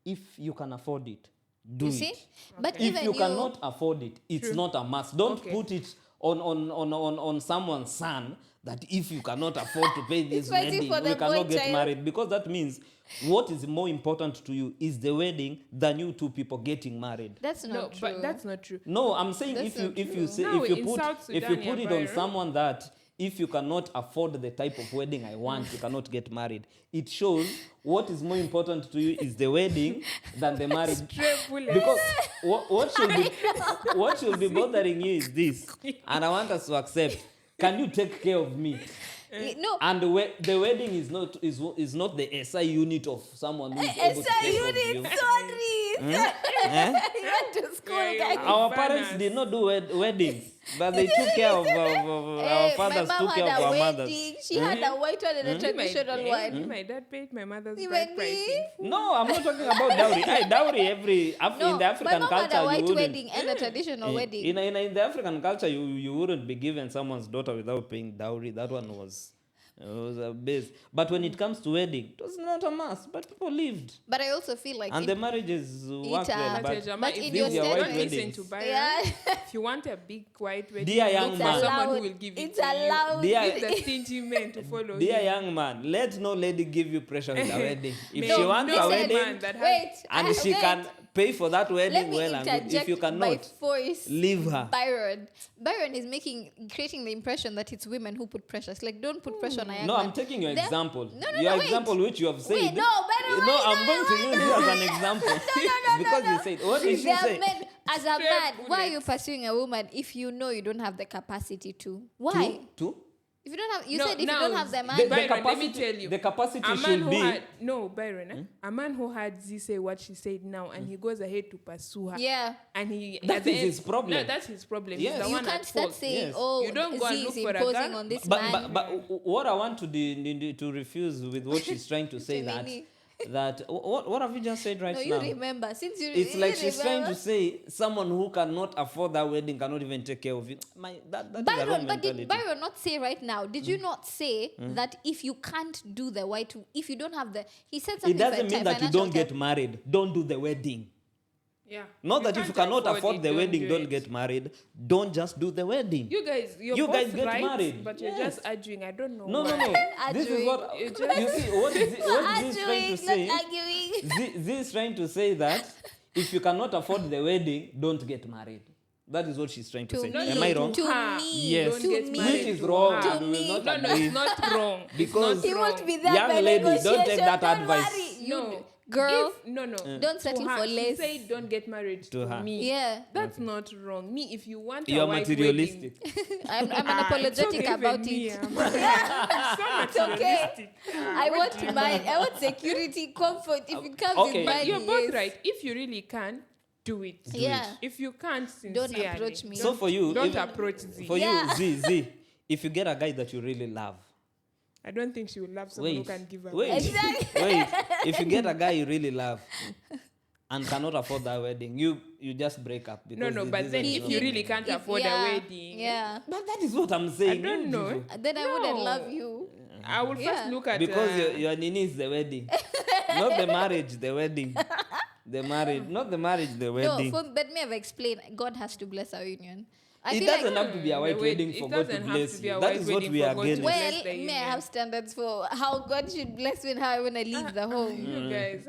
S3: if you can afford it, do
S2: You
S3: it.
S2: see? But
S1: Okay.
S3: If
S2: even
S3: you cannot afford it, it's
S1: True.
S3: not a must. Don't
S1: Okay.
S3: put it on someone's son that if you cannot afford to pay this
S2: Fighting
S3: wedding,
S2: for
S3: we
S2: the
S3: cannot
S2: boy
S3: get
S2: child.
S3: married. Because that means what is more important to you is the wedding than you two people getting married.
S2: that's
S1: No,
S2: not true.
S1: but that's not true.
S3: No, I'm saying
S2: That's not
S3: if
S2: true.
S3: you say
S1: No,
S3: if you
S1: in
S3: put
S1: South
S3: if you
S1: Sudan,
S3: put
S1: yeah,
S3: it on
S1: Byron.
S3: someone that if you cannot afford the type of wedding I want, you cannot get married. It shows what is more important to you is the wedding than the marriage.
S1: Straight bullet.
S3: Because what should be bothering you is this, and I want us to accept. Can you take care of me?
S2: No,
S3: And the wedding is not the SI unit of someone who is able to take care of you.
S2: sorry.
S3: Eh?
S2: You went to school,
S1: Yeah,
S2: guys.
S3: Our
S1: Banners.
S3: parents did not do weddings, but they took care of our
S2: Hey,
S3: fathers,
S2: my mom
S3: took care
S2: had
S3: of
S2: a
S3: our mothers.
S2: wedding. She had a white one and a traditional one.
S1: My dad paid my mother's
S2: Even
S1: bride price.
S2: me.
S3: No, I'm not talking about dowry. Hey, dowry
S2: No,
S3: in the African
S2: my mom had
S3: culture
S2: a
S3: you
S2: white
S3: wouldn't.
S2: wedding and a traditional wedding.
S3: In the African culture, you wouldn't be given someone's daughter without paying dowry. That one was a base. But when it comes to wedding, it was not a must. But people lived,
S2: But I also feel like
S3: and
S2: in-
S3: the marriages worked
S2: It,
S3: well.
S1: But,
S3: But
S1: Jama,
S2: but
S1: if
S2: in
S1: you
S2: your
S3: these are white
S2: statement-
S1: listen
S3: weddings.
S1: to Byron,
S2: Yeah.
S1: if you want a big white wedding,
S3: Dear young
S1: look
S3: man.
S1: for someone
S2: allowed.
S1: who will give it
S2: It's
S1: to
S2: allowed.
S3: Dear-
S1: you. Give the stingy men to follow
S3: dear
S1: you.
S3: young man, let no lady give you pressure with a wedding. If
S1: No,
S3: she wants
S1: no
S3: a
S1: man
S3: wedding
S1: that has-
S2: Wait,
S3: and she
S2: wait.
S3: can pay for that
S2: Let
S3: wedding,
S2: me
S3: well and good.
S2: interject
S3: If you
S2: by
S3: cannot,
S2: force.
S3: leave her.
S2: Byron is creating the impression that it's women who put pressure. It's like, don't put pressure on a young
S3: No,
S2: man.
S3: I'm taking your
S2: There-
S3: example.
S2: No, no,
S3: your
S2: no, wait.
S3: example, which you have said.
S2: Wait, no, Byron,
S3: No,
S2: wait,
S3: I'm going to use you as an example. Because you said, what did she
S2: There are
S3: say?
S2: men, as a
S1: Straight
S2: man, why are you
S1: bullets.
S2: pursuing a woman if you know you don't have the capacity to? Why?
S3: Two?
S2: If you don't have, you
S1: No,
S2: said if you
S1: now,
S2: don't have the
S3: The,
S2: man,
S3: the
S1: Byron, let
S3: capacity,
S1: me tell you.
S3: the capacity
S1: A man
S3: should
S1: who
S3: be.
S1: had no Byron, a man who had Z say what she said now, and he goes ahead to pursue her.
S2: yeah,
S1: And he
S3: That
S1: at the
S3: is
S1: end-
S3: his problem.
S1: No, that's his problem.
S3: Yes.
S1: He's the
S2: you
S1: one
S2: can't
S1: at
S2: start
S1: fault.
S2: saying,
S3: Yes.
S2: oh,
S1: You don't go and
S2: Z
S1: look
S2: is
S1: for a
S2: imposing
S1: girl.
S2: on this
S3: But,
S2: man.
S3: but what I want to refuse with what she's trying to say that
S2: Nini.
S3: that what have you just said right
S2: No,
S3: now?
S2: you remember. Since you
S3: It's
S2: you
S3: like she's trying
S2: remember.
S3: to say someone who cannot afford that wedding cannot even take care of it. That is a wrong
S2: Byron, but
S3: mentality.
S2: did Byron not say right now? Did you not say that if you can't do the white, if you don't have the, he said something.
S3: It doesn't mean that you
S2: financial
S3: don't get married. Don't do the wedding.
S1: Yeah.
S3: Not that if you
S1: can't
S3: cannot afford
S1: it,
S3: the wedding,
S1: do
S3: don't
S1: it.
S3: get married. Don't just do the wedding.
S1: You guys, you're
S3: You
S1: both
S3: guys get
S1: right,
S3: married.
S1: but you're
S3: Yes.
S1: just arguing. I don't know.
S3: No,
S1: why.
S3: no, no. This is
S2: Arguing.
S3: what
S1: You just-
S3: you see. What is this trying to
S2: Arguing,
S3: say?
S2: not arguing.
S3: This is trying to say that if you cannot afford the wedding, don't get married. That is what she's trying to
S2: To
S3: say.
S2: me,
S3: Am I wrong?
S2: To
S1: Ha.
S2: me,
S3: Yes.
S1: Don't
S2: to
S1: get
S2: me.
S1: married
S3: Which is
S1: to
S3: wrong.
S1: her.
S3: And we will
S2: me.
S3: not
S1: No, no,
S3: agree.
S1: it's not wrong.
S3: Because-
S1: it's
S2: He
S1: not
S2: won't
S1: wrong.
S2: be there
S3: Young
S2: by
S3: lady, don't take
S2: negotiation.
S3: that
S2: Don't
S3: advice.
S2: worry. You
S1: No,
S2: girl,
S1: no.
S2: don't settle
S1: To her,
S2: for
S1: she
S2: less.
S1: said don't get married to
S3: her.
S1: me.
S2: Yeah,
S1: That's not wrong. Me, if you want
S3: You
S1: a
S3: are
S1: white
S3: materialistic.
S1: wedding,
S2: I'm
S1: it's
S2: unapologetic
S1: okay, even
S2: about
S1: me,
S2: it.
S1: I'm so
S2: It's okay.
S1: materialistic.
S2: I
S1: What
S2: want
S1: do you
S2: mine.
S1: mean?
S2: I want security, comfort. If it comes
S3: Okay.
S2: with
S3: But
S2: money,
S1: You're both
S2: yes.
S1: right. If you really can, do it.
S2: Yeah.
S1: If you can't,
S2: Don't
S1: sincerely,
S2: approach me.
S3: So for you,
S1: don't
S3: if-
S1: approach Z.
S3: For
S2: Yeah.
S3: you, Z, if you get a guy that you really love,
S1: I don't think she will love someone who
S3: wait,
S1: can give her.
S3: wait,
S2: Exactly.
S3: wait. If you get a guy you really love and cannot afford that wedding, you just break up.
S1: No,
S3: because
S1: no,
S3: this
S1: but
S3: is
S1: then
S3: a
S1: if
S3: wrong
S1: you
S3: thing.
S1: really can't
S2: If-
S1: afford
S2: yeah,
S1: a wedding,
S2: yeah.
S3: But that is what I'm saying.
S1: I don't
S3: you
S1: know.
S3: people.
S2: Then I wouldn't
S1: No.
S2: love you.
S1: I will
S2: Yeah.
S1: first look at
S3: Because your nini is the wedding, not the marriage, the wedding. The marriage, not the marriage, the wedding.
S2: No, but me have explained. God has to bless our union. I
S3: It
S2: feel
S3: doesn't
S2: like,
S3: have to be a white
S1: the wed-
S3: wedding
S1: it
S3: for God to
S1: doesn't have
S3: bless
S1: to be
S3: you.
S1: a
S3: That
S1: white
S3: is what
S1: wedding
S3: we
S1: for
S3: are
S1: God to
S3: against.
S1: bless
S2: well,
S1: the
S2: may I
S1: union.
S2: have standards for how God should bless me and how I want to leave the home.
S1: You guys,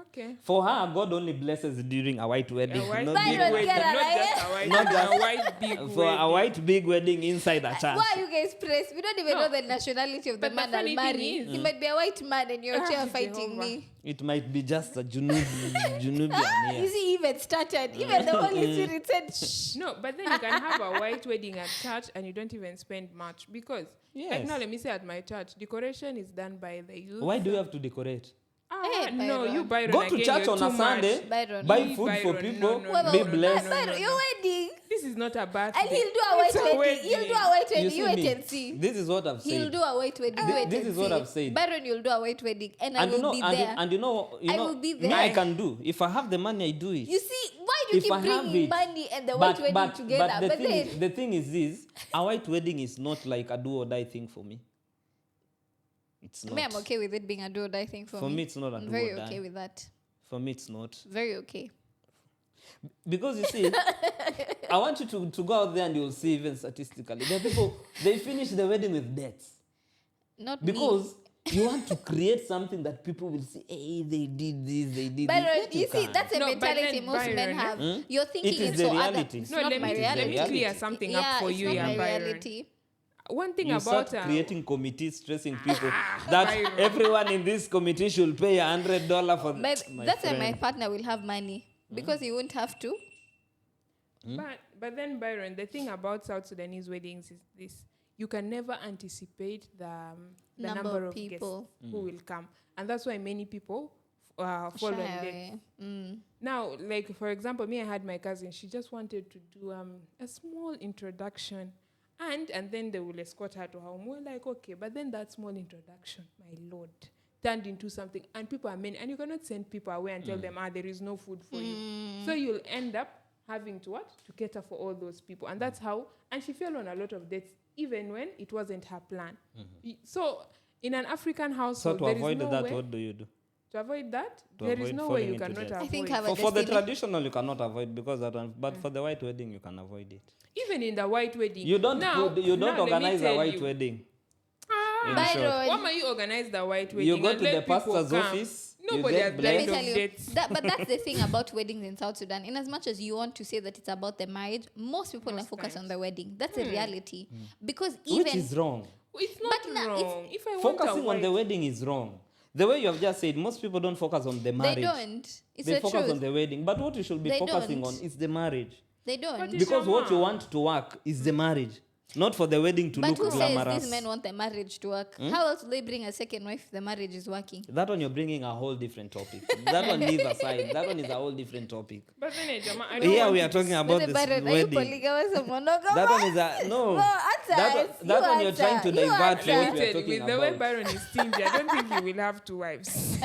S1: okay.
S3: For her, God only blesses during a white wedding.
S1: A white
S3: not
S1: big
S3: big
S2: Byron,
S1: wedding,
S2: get
S1: not
S2: her,
S1: just a white,
S3: Not just-
S1: a white big
S3: for
S1: wedding.
S3: a white big wedding inside a church.
S2: Why are you guys pressed? We don't even
S1: No.
S2: know the nationality of the
S1: But the
S2: man I'll
S1: funny
S2: marry.
S1: thing is-
S2: He might be a white man and you're here
S1: Ah,
S2: fighting
S1: Jehovah.
S2: me.
S3: It might be just a Junubian
S2: You
S3: here.
S2: see, even started. Even the Holy Spirit said, shh.
S1: No, but then you can have a white wedding at church and you don't even spend much because,
S3: Yes.
S1: like now, let me say at my church, decoration is done by the youth.
S3: Why do you have to decorate?
S1: Ah,
S2: Hey,
S1: no,
S2: Byron.
S1: you Byron.
S3: Go to
S1: again,
S3: church
S1: you're
S3: on a
S1: too
S3: Sunday,
S1: much.
S2: Byron.
S3: buy
S1: Me,
S3: food for
S1: Byron,
S3: people,
S1: no,
S2: Well,
S1: no,
S3: be
S1: no, no,
S3: blessed.
S1: no,
S2: Byron, your wedding.
S1: This is not a birthday.
S2: And he'll do a white
S1: It's a
S2: wedding. He'll do a white
S3: You
S2: wedding.
S3: see
S2: You wait
S3: me?
S2: and see.
S3: This is what I've
S2: He'll
S3: said.
S2: do a white wedding. You wait
S3: This
S2: and
S3: is what
S2: see.
S3: I've said.
S2: Byron, you'll do a white wedding. And I
S3: And you
S2: will
S3: know,
S2: be
S3: and,
S2: there.
S3: and you know,
S2: I will be
S3: me,
S2: there.
S3: I can do. If I have the money, I do it.
S2: You see, why do you
S3: If
S2: keep
S3: I have
S2: bringing
S3: it.
S2: money and the white wedding together?
S3: the,
S2: But
S3: thing
S2: then,
S3: is, the thing is this: a white wedding is not like a do or die thing for me. It's not.
S2: me, I'm okay with it being a do or die thing for me.
S3: For me, it's not a
S2: I'm
S3: do
S2: very
S3: or die.
S2: okay with that.
S3: For me, it's not.
S2: Very okay.
S3: Because you see, I want you to go out there and you'll see even statistically. There are people, they finish the wedding with debts.
S2: Not me.
S3: Because you want to create something that people will say, hey, they did this, they did
S2: Byron,
S3: this. Yet
S2: you see,
S3: can't.
S2: that's a
S1: No, but
S2: mentality
S1: then
S2: most men
S1: Byron,
S2: have. You're thinking
S3: It is
S2: it's
S3: the
S2: for other.
S3: reality.
S2: It's
S1: No,
S2: not
S1: let
S2: my
S1: me, let me
S2: reality.
S1: clear something
S2: Yeah,
S1: up for
S2: it's
S1: you,
S2: not
S1: yeah,
S2: my
S1: Byron.
S2: reality.
S1: One thing
S3: You
S1: about
S3: start creating committees, stressing people that
S1: Byron.
S3: everyone in this committee should pay $100 for
S2: But
S3: my
S2: that's why my
S3: friend.
S2: partner will have money because he won't have to.
S1: But then Byron, the thing about South Sudanese weddings is this: you can never anticipate the number of
S2: people.
S1: guests who will come, and that's why many people follow
S2: Shy
S1: on them.
S2: away. Mm.
S1: Now, like for example, me, I had my cousin. She just wanted to do a small introduction, and then they will escort her to her home. We're like, okay, but then that small introduction, my lord, turned into something, and people are many, and you cannot send people away and tell them, there is no food for you. So you'll end up having to cater for all those people, and that's how. And she fell on a lot of debts, even when it wasn't her plan. So in an African
S3: So
S1: household,
S3: to
S1: there is
S3: avoid
S1: no
S3: that,
S1: way.
S3: what do you do?
S1: To avoid that,
S3: To
S1: there is
S3: avoid
S1: no
S3: falling
S1: way you
S3: into
S1: cannot
S3: debt.
S1: avoid.
S2: I think have a
S3: For the
S2: destiny.
S3: traditional, you cannot avoid because that one, but for the white wedding, you can avoid it.
S1: Even in the white wedding,
S3: You don't
S1: now,
S3: you don't
S1: now let me
S3: organize a
S1: tell
S3: white
S1: you.
S3: wedding. In
S2: Byron,
S3: short.
S1: Why might you organize the white wedding?
S3: You go
S1: and
S3: to
S1: let
S3: the
S1: people
S3: pastor's
S1: come?
S3: office, you
S1: Nobody
S3: get
S1: has
S2: Let
S3: blessed.
S2: me
S1: died
S2: tell
S1: of
S2: you,
S1: debts.
S2: but that's the thing about weddings in South Sudan. In as much as you want to say that it's about the marriage, most people are focused on the wedding. That's a reality. Because even
S3: Which is wrong.
S1: It's not
S2: But now
S1: wrong. If I want
S3: Focusing
S1: a
S3: on the
S1: white,
S3: wedding is wrong. The way you have just said, most people don't focus on the marriage.
S2: they don't. It's
S3: They
S2: the
S3: focus
S2: truth.
S3: on the wedding. But what you should be
S2: They
S3: focusing
S2: don't.
S3: on is the marriage.
S2: They don't.
S1: But
S3: Because what you
S1: Shama.
S3: want to work is the marriage, not for the wedding to
S2: But
S3: look
S2: who says
S3: glamorous.
S2: these men want the marriage to work? How else will they bring a second wife if the marriage is working?
S3: That one you're bringing a whole different topic. That one leave aside. That one is a whole different topic.
S1: but then, Jama, I don't
S3: Here
S1: want
S3: we
S1: you
S3: are
S1: to
S3: talking about
S2: But
S3: this
S2: Byron, are you
S3: wedding.
S2: polygamous or monogamous?
S3: That one is a no.
S2: No, answer
S3: That
S2: us.
S3: one, that
S2: You
S3: one you're trying to
S2: answer. You
S3: divert
S2: answer.
S3: what we
S1: Let
S3: are
S1: me tell you,
S3: talking
S1: with the way
S3: about.
S1: Byron is stingy, I don't think he will have two wives.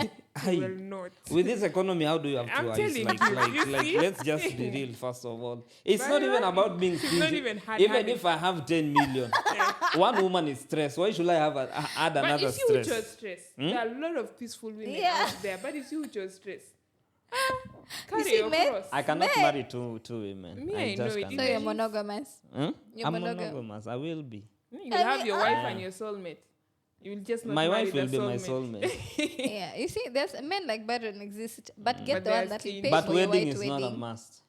S1: You will not.
S3: With this economy, how do you have
S1: I'm
S3: two eyes?
S1: telling
S3: Like,
S1: you,
S3: like,
S1: you
S3: like,
S1: see?
S3: let's just be real, first of all. It's not even about being
S1: She's
S3: stingy.
S1: not even hard
S3: Even
S1: headed.
S3: if I have 10 million, one woman is stressed. Why should I have add
S1: But
S3: another
S1: it's you who
S3: stress?
S1: chose stress. There are a lot of peaceful women
S2: Yeah.
S1: out there, but it's you who chose stress. Carry
S2: see,
S1: your
S2: men-
S1: cross.
S3: I cannot marry two women.
S1: Me,
S3: I
S1: I know
S3: just
S1: it.
S2: So
S3: cannot.
S2: you're monogamous.
S3: Hmm?
S2: You're
S3: I'm
S2: monogam-
S3: monogamous. I will be.
S1: You will have your wife and your soulmate. You will just not
S3: My
S1: marry
S3: wife will
S1: the
S3: be my
S1: soulmate.
S3: soulmate.
S2: Yeah, you see, there's men like Byron exist, but get
S1: But
S2: the
S1: they
S2: one
S1: are
S2: that will
S1: stingy.
S2: pay
S3: But
S2: for your
S3: wedding
S2: white
S3: is
S2: wedding.
S3: not a must.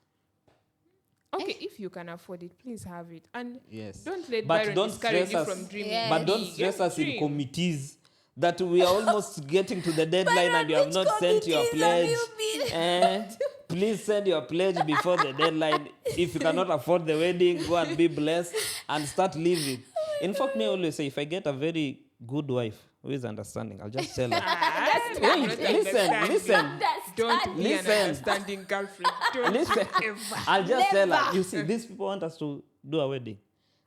S1: Okay, if you can afford it, please have it. And
S3: Yes.
S1: don't let
S3: But
S1: Byron
S3: don't
S1: discourage
S3: stress
S1: you
S3: us.
S1: from dreaming.
S2: Yeah.
S3: But don't
S1: big.
S3: stress
S1: Just
S3: us in
S1: dream.
S3: committees that we are almost getting to the deadline and you have
S2: which
S3: not sent your
S2: committees have
S3: pledge.
S2: you been?
S3: Please send your pledge before the deadline. If you cannot afford the wedding, go and be blessed and start living. In fact, me always say, if I get a very good wife who is understanding, I'll just tell her.
S1: That's
S3: Wait, listen.
S1: Don't be an
S3: Listen.
S1: understanding girlfriend. Don't
S3: Listen,
S1: ever.
S3: I'll just tell her,
S2: Never.
S3: you see, these people want us to do a wedding.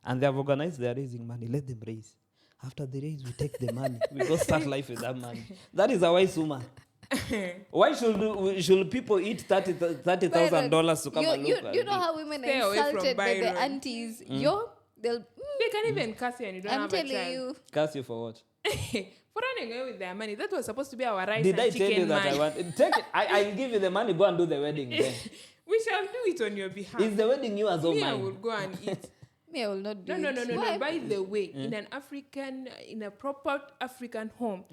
S3: And they have organized their raising money. Let them raise. After they raise, we take the money. We go start life with that money. That is a wise woman. Why should people eat $30,000 to come and look at
S2: You know
S3: me?
S2: how women
S1: Stay
S2: are
S1: away from
S2: insulted by the
S1: Byron.
S2: aunties. They'll.
S1: They can even curse you and you don't
S2: I'm
S1: have a
S2: telling
S1: child.
S2: you.
S3: Curse you for what?
S1: For running away with their money. That was supposed to be our rice
S3: Did
S1: and
S3: I tell
S1: chicken
S3: you that
S1: money.
S3: I want? Take it. I'll give you the money. Go and do the wedding then.
S1: We shall do it on your behalf.
S3: Is the wedding yours or
S1: Me, I
S3: mine?
S1: will go and eat.
S2: Me, I will not do
S1: No.
S2: it. Why?
S1: By the way, in a proper African home,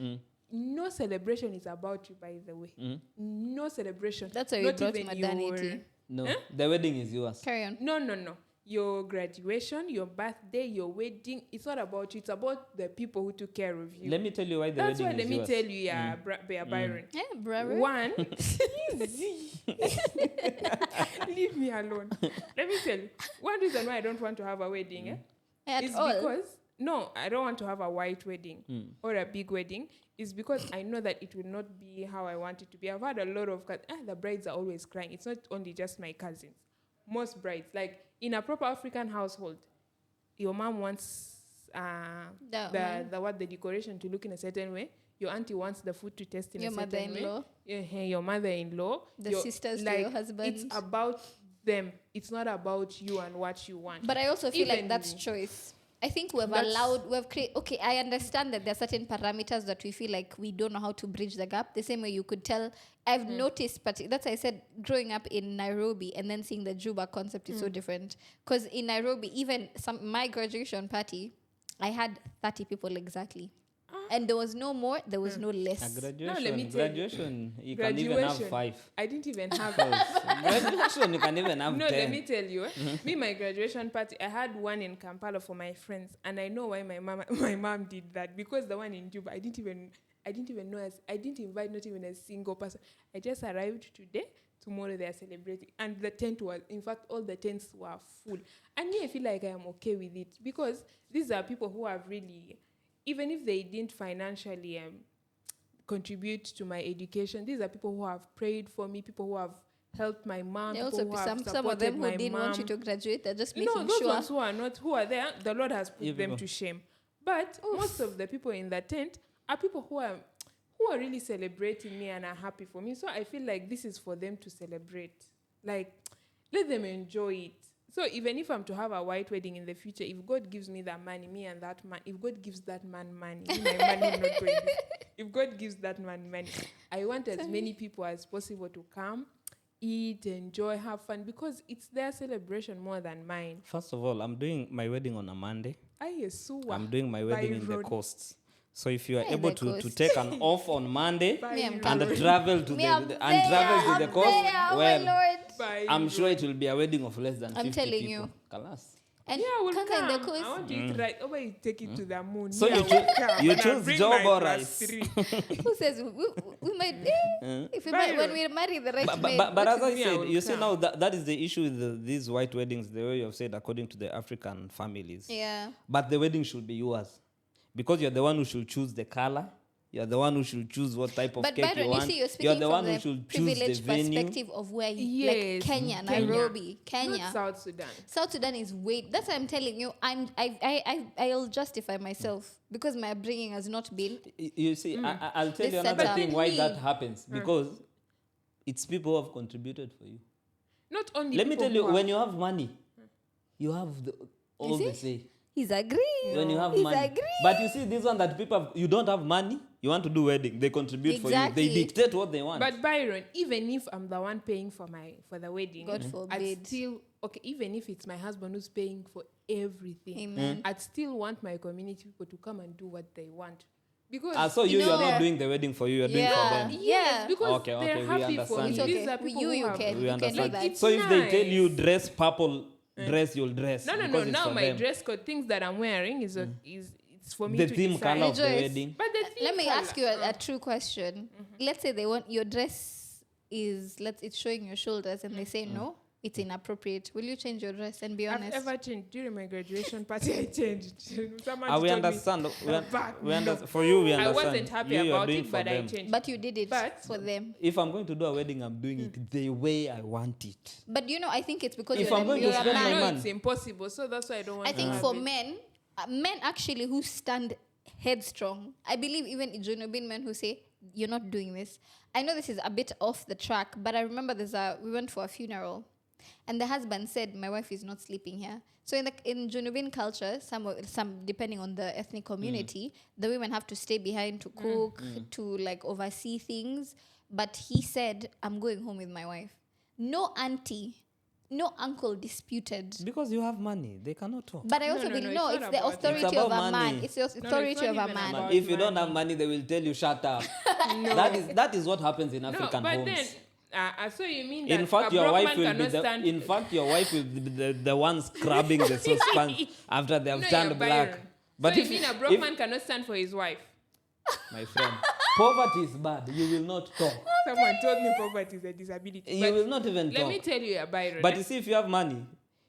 S1: no celebration is about you, by the way. No celebration.
S2: That's why we
S1: Not
S2: brought
S1: even
S2: modernity.
S3: No, the wedding is yours.
S2: Carry on.
S1: No. Your graduation, your birthday, your wedding, it's not about you. It's about the people who took care of you.
S3: Let me tell you why the
S1: That's
S3: wedding
S1: why,
S3: is
S1: let me
S3: yours.
S1: tell you, Byron.
S2: Yeah, brother.
S1: One, leave me alone. Let me tell you, one reason why I don't want to have a wedding
S2: At
S1: is
S2: all.
S1: because, no, I don't want to have a white wedding or a big wedding, is because I know that it will not be how I want it to be. I've had a lot of, the brides are always crying. It's not only just my cousins. Most brides, like in a proper African household, your mom wants the decoration to look in a certain way. Your auntie wants the food to taste in
S2: Your
S1: a certain way.
S2: mother-in-law.
S1: Your mother-in-law.
S2: The sisters to your husband.
S1: It's about them. It's not about you and what you want.
S2: But I also feel like
S1: Even
S2: that's choice. I think we've
S1: That's-
S2: created. Okay, I understand that there are certain parameters that we feel like we don't know how to bridge the gap. The same way you could tell. I've noticed, but that's why I said growing up in Nairobi and then seeing the Juba concept is so different. Because in Nairobi, even my graduation party, I had 30 people exactly. And there was no more, there was no less.
S3: A graduation,
S1: let me tell you.
S3: graduation, you can even have 5.
S1: I didn't even have
S3: Graduation, you can even have
S1: No,
S3: 10.
S1: let me tell you. Me, my graduation party, I had one in Kampala for my friends, and I know why my mom did that, because the one in Juba, I didn't even know. I didn't invite not even a single person. I just arrived today. Tomorrow they are celebrating, and the tent was, in fact, all the tents were full. And me, I feel like I am okay with it, because these are people who have really, even if they didn't financially contribute to my education, these are people who have prayed for me, people who have helped my mom.
S2: There
S1: people
S2: also
S1: who
S2: be
S1: have
S2: some of them who
S1: supported my
S2: didn't want you
S1: mom.
S2: to graduate. They're just making
S1: No, those
S2: sure.
S1: ones who are there, the Lord has put
S3: Yeah,
S1: them
S3: people.
S1: to shame. But most of the people in the tent are people who are really celebrating me and are happy for me. So I feel like this is for them to celebrate. Like, let them enjoy it. So even if I'm to have a white wedding in the future, if God gives me that money, me and that man, if God gives that man money, me, my money will not going to. If God gives that man money, I want as many people as possible to come, eat, enjoy, have fun, because it's their celebration more than mine.
S3: First of all, I'm doing my wedding on a Monday. I'm doing my wedding in the
S1: Byron.
S3: coast. So if you are
S2: Yeah,
S3: able
S2: the
S3: to
S2: coast.
S3: take an off on Monday
S2: Me, I'm
S3: and
S2: coming.
S3: travel to
S2: Me, I'm
S3: the to the
S2: I'm
S3: coast,
S2: there, oh my
S3: well,
S2: Lord.
S3: I'm sure it will be a wedding of less than 50
S2: I'm telling
S3: people.
S2: you.
S3: Kalas.
S2: And
S1: Yeah, we'll
S2: Kanga
S1: come.
S2: in the coast.
S1: I want to eat right. Oh, you take it to the moon.
S3: So
S1: Yeah,
S3: you
S1: we'll
S3: choose-
S1: come,
S3: you
S1: and I'll
S3: choose
S1: bring
S3: job
S1: my
S3: or
S1: plus
S3: rice?
S1: 3.
S2: Who says we might if we
S1: Byron.
S2: when we marry the right
S3: But,
S2: man?
S3: but, but
S2: what
S3: as I
S2: is-
S1: me, I
S3: said,
S1: will
S3: you see
S1: come.
S3: now that is the issue with these white weddings, the way you have said, according to the African families.
S2: yeah.
S3: But the wedding should be yours. Because you're the one who should choose the color, You're the one who should choose what type of
S2: But
S3: cake
S2: Byron,
S3: you want.
S2: see, you're
S3: You're
S2: speaking
S3: the
S2: from
S3: one who
S2: the
S3: should choose the
S2: privileged
S3: venue.
S2: perspective of where you,
S1: Yes,
S2: like Kenya,
S1: Kenya.
S2: Nairobi, Kenya.
S1: Not South Sudan.
S2: South Sudan is way. That's why I'm telling you. I'll justify myself because my upbringing has not been.
S3: You see, I'll tell
S2: This
S3: you another
S2: setup.
S3: thing why
S1: Me.
S3: that happens. Because it's people who have contributed for you.
S1: Not only.
S3: Let me
S1: people
S3: tell you,
S1: who
S3: when you have money, you have all
S2: see?
S3: the say.
S2: He's agreeing.
S3: When you have
S2: He's
S3: money.
S2: agreeing.
S3: But you see, this one that people have, you don't have money, you want to do wedding, they contribute for you.
S2: Exactly.
S3: They dictate what they want.
S1: But Byron, even if I'm the one paying for the wedding,
S2: God
S1: I'd
S2: forbid.
S1: still even if it's my husband who's paying for everything,
S2: Amen.
S1: I'd still want my community people to come and do what they want. Because
S3: So you're
S2: know-
S3: not doing the wedding for you, you're doing for
S2: Yeah.
S3: them.
S2: Yeah.
S1: because
S3: Okay,
S1: they're
S3: we
S1: happy for
S3: understand.
S1: me.
S2: It's
S1: These
S2: okay.
S1: are people
S2: You
S1: who have,
S2: can.
S3: We
S2: You can do
S3: understand.
S2: that.
S1: It's
S3: So if they tell
S1: nice.
S3: you dress purple dress, you'll dress.
S1: No.
S3: because it's
S1: Now
S3: for
S1: my
S3: them.
S1: dress code, things that I'm wearing is it's for me
S3: The
S1: to
S3: theme
S1: decide.
S3: color of the
S2: Rejoice.
S3: wedding.
S1: But the theme
S2: Let me
S1: color-
S2: ask you a true question. Let's say they want your dress it's showing your shoulders, and they say no, it's inappropriate. Will you change your dress and be
S1: I've
S2: honest?
S1: ever changed. During my graduation party, I changed. Someone
S3: We
S1: told me,
S3: understand.
S1: But
S3: We
S1: no.
S3: understand. For you, we
S1: I
S3: understand.
S1: wasn't happy
S3: You are
S1: about
S3: doing
S1: it,
S3: for
S1: but I
S3: them.
S1: changed.
S2: But you did it
S1: But-
S2: for them.
S3: If I'm going to do a wedding, I'm doing it the way I want it.
S2: But I think it's because
S3: If
S2: you're,
S3: I'm going to
S2: you're a
S3: spend my
S2: man.
S1: I know
S3: money.
S1: it's impossible, so that's why I don't want
S2: I think
S1: to have
S2: for
S1: it.
S2: men actually who stand headstrong, I believe even Junubin men who say, you're not doing this. I know this is a bit off the track, but I remember we went for a funeral, and the husband said, my wife is not sleeping here. So in Junubin culture, some depending on the ethnic community, the women have to stay behind to cook, to like oversee things. But he said, I'm going home with my wife. No auntie, no uncle disputed.
S3: Because you have money, they cannot talk.
S2: But I
S1: No,
S2: also
S1: no,
S2: believe,
S1: no,
S2: no,
S1: it's
S2: it's
S1: not
S2: the
S1: about
S2: authority
S3: It's
S2: of
S3: about
S2: a
S3: money.
S2: man. It's the
S1: it's
S2: authority
S1: not
S2: of a
S1: even
S2: man.
S1: about-
S3: If you don't
S1: money.
S3: have money, they will tell you shut up.
S1: No.
S3: That is what happens in
S1: No,
S3: African
S1: but
S3: homes.
S1: then, so you mean that
S3: In fact,
S1: a
S3: your
S1: broke
S3: wife
S1: man
S3: will be
S1: cannot
S3: the.
S1: stand-
S3: In fact, your wife will be the one scrubbing the saucepan after they have
S1: No,
S3: turned
S1: you're
S3: black.
S1: Byron.
S3: But
S1: so
S3: if
S1: you mean a broke
S3: if-
S1: man cannot stand for his wife?
S3: my friend, poverty is bad. You will not talk.
S1: Someone told me poverty is a disability.
S3: You
S1: But
S3: will not even
S1: let
S3: talk.
S1: me tell you, Byron.
S3: But you see, if you have money,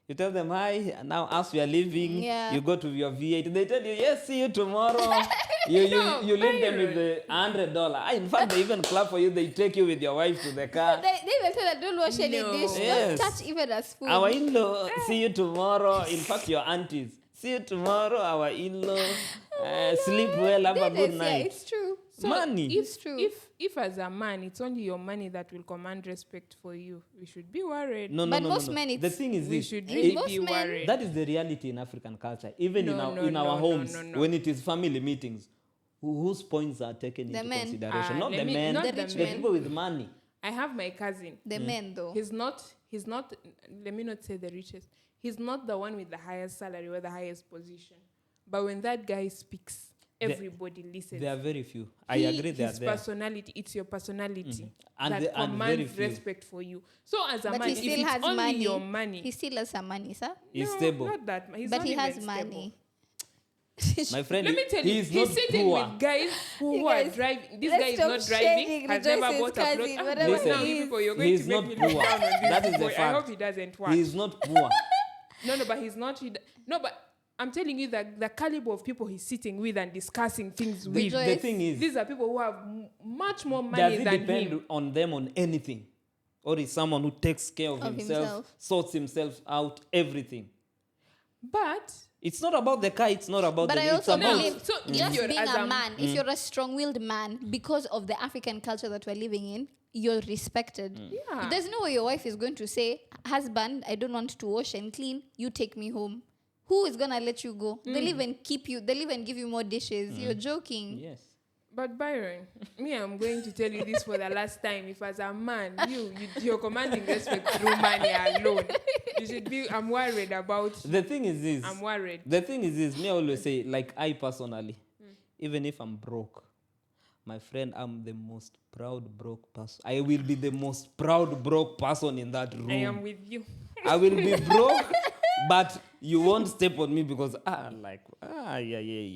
S3: you tell them, hi, now as we are leaving,
S2: Yeah.
S3: you go to your V8. They tell you, yes, see you tomorrow. you
S1: No,
S3: you leave them with
S1: Byron.
S3: the $100. In fact, they even clap for you. They take you with your wife to the car.
S2: They even tell her, don't wash any
S1: No.
S2: dish,
S3: Yes.
S2: don't touch even a spoon.
S3: Our in-law, see you tomorrow. In fact, your aunties, see you tomorrow. Our in-law, sleep well, have a
S2: Then
S3: good
S2: it's-
S3: night.
S2: Yeah, it's true.
S3: Money.
S2: It's true.
S1: If as a man, it's only your money that will command respect for you, we should be worried.
S3: No, no,
S2: But
S3: no,
S2: most
S3: no, no.
S2: men,
S3: The
S2: it's-
S3: thing is
S1: We
S3: this.
S1: should
S2: In
S1: really
S2: most
S1: be
S2: men-
S1: worried.
S3: That is the reality in African culture. Even in
S1: No,
S3: our
S1: no,
S3: in our
S1: no, no,
S3: homes,
S1: no.
S3: when it is family meetings, wose points are taken
S2: The
S3: into
S2: men.
S3: consideration? Not
S1: let
S3: the
S1: me-
S3: men,
S1: not
S2: The
S1: the
S2: rich
S3: the
S2: men.
S3: people with money.
S1: I have my cousin.
S2: The men, though.
S1: He's not, let me not say the richest. He's not the one with the highest salary or the highest position. But when that guy speaks, everybody listens.
S3: There are very few. I agree they are
S1: His
S3: there.
S1: personality, it's your personality
S3: And
S1: that
S3: the- and very
S1: commands
S3: few.
S1: respect for you. So as a
S2: But
S1: man,
S2: he
S1: if
S2: still
S1: it's
S2: has
S1: only
S2: money.
S1: your money,
S2: He still has some money, sir.
S3: He's
S1: no,
S3: stable.
S1: Not that, he's
S2: But
S1: not
S2: he
S1: even
S2: has
S1: stable.
S2: money.
S3: My friend,
S1: Let me tell you,
S3: he's
S1: he's
S3: not
S1: sitting
S3: poor.
S1: with guys who
S2: You
S1: are
S2: guys,
S1: driving. This
S2: let's
S1: guy is
S2: stop
S1: not driving,
S2: shading
S1: has never
S2: Rejoice's
S1: bought a
S2: cousin,
S1: plot.
S2: whatever
S3: Listen,
S1: Now, you people, you're going
S3: he's
S1: to make
S3: not
S1: me
S3: poor.
S1: look down on this
S3: That is the
S1: boy. I
S3: fact.
S1: hope he doesn't watch.
S3: He is not poor.
S1: No, but he's not. No, but I'm telling you that the caliber of people he's sitting with and discussing things with.
S2: Rejoice.
S3: The thing is,
S1: These are people who have much more money
S3: does it
S1: than
S3: depend
S1: him.
S3: on them on anything? Or is someone who takes care of,
S2: Of
S3: himself,
S2: himself.
S3: sorts himself out, everything?
S1: But
S3: It's not about the car, it's not about
S2: But
S3: the
S2: I
S3: it's
S2: also
S3: about
S2: believe
S1: So if
S2: just
S1: you're
S2: being
S1: as
S2: a
S1: a-
S2: man, if you're a strong-willed man, because of the African culture that we're living in, you're respected.
S1: Yeah.
S2: There's no way your wife is going to say, husband, I don't want to wash and clean, you take me home. Who is going to let you go? They'll even they'll even give you more dishes. You're joking.
S3: Yes.
S1: But Byron, I'm going to tell you this for the last time. If as a man, you're commanding respect through money alone, you should be. I'm worried about.
S3: The thing is this.
S1: I'm worried.
S3: The thing is this. Me, I always say, like I personally, even if I'm broke, my friend, I'm the most proud broke person. I will be the most proud broke person in that room.
S1: I am with you.
S3: I will be broke, but you won't step on me because yeah.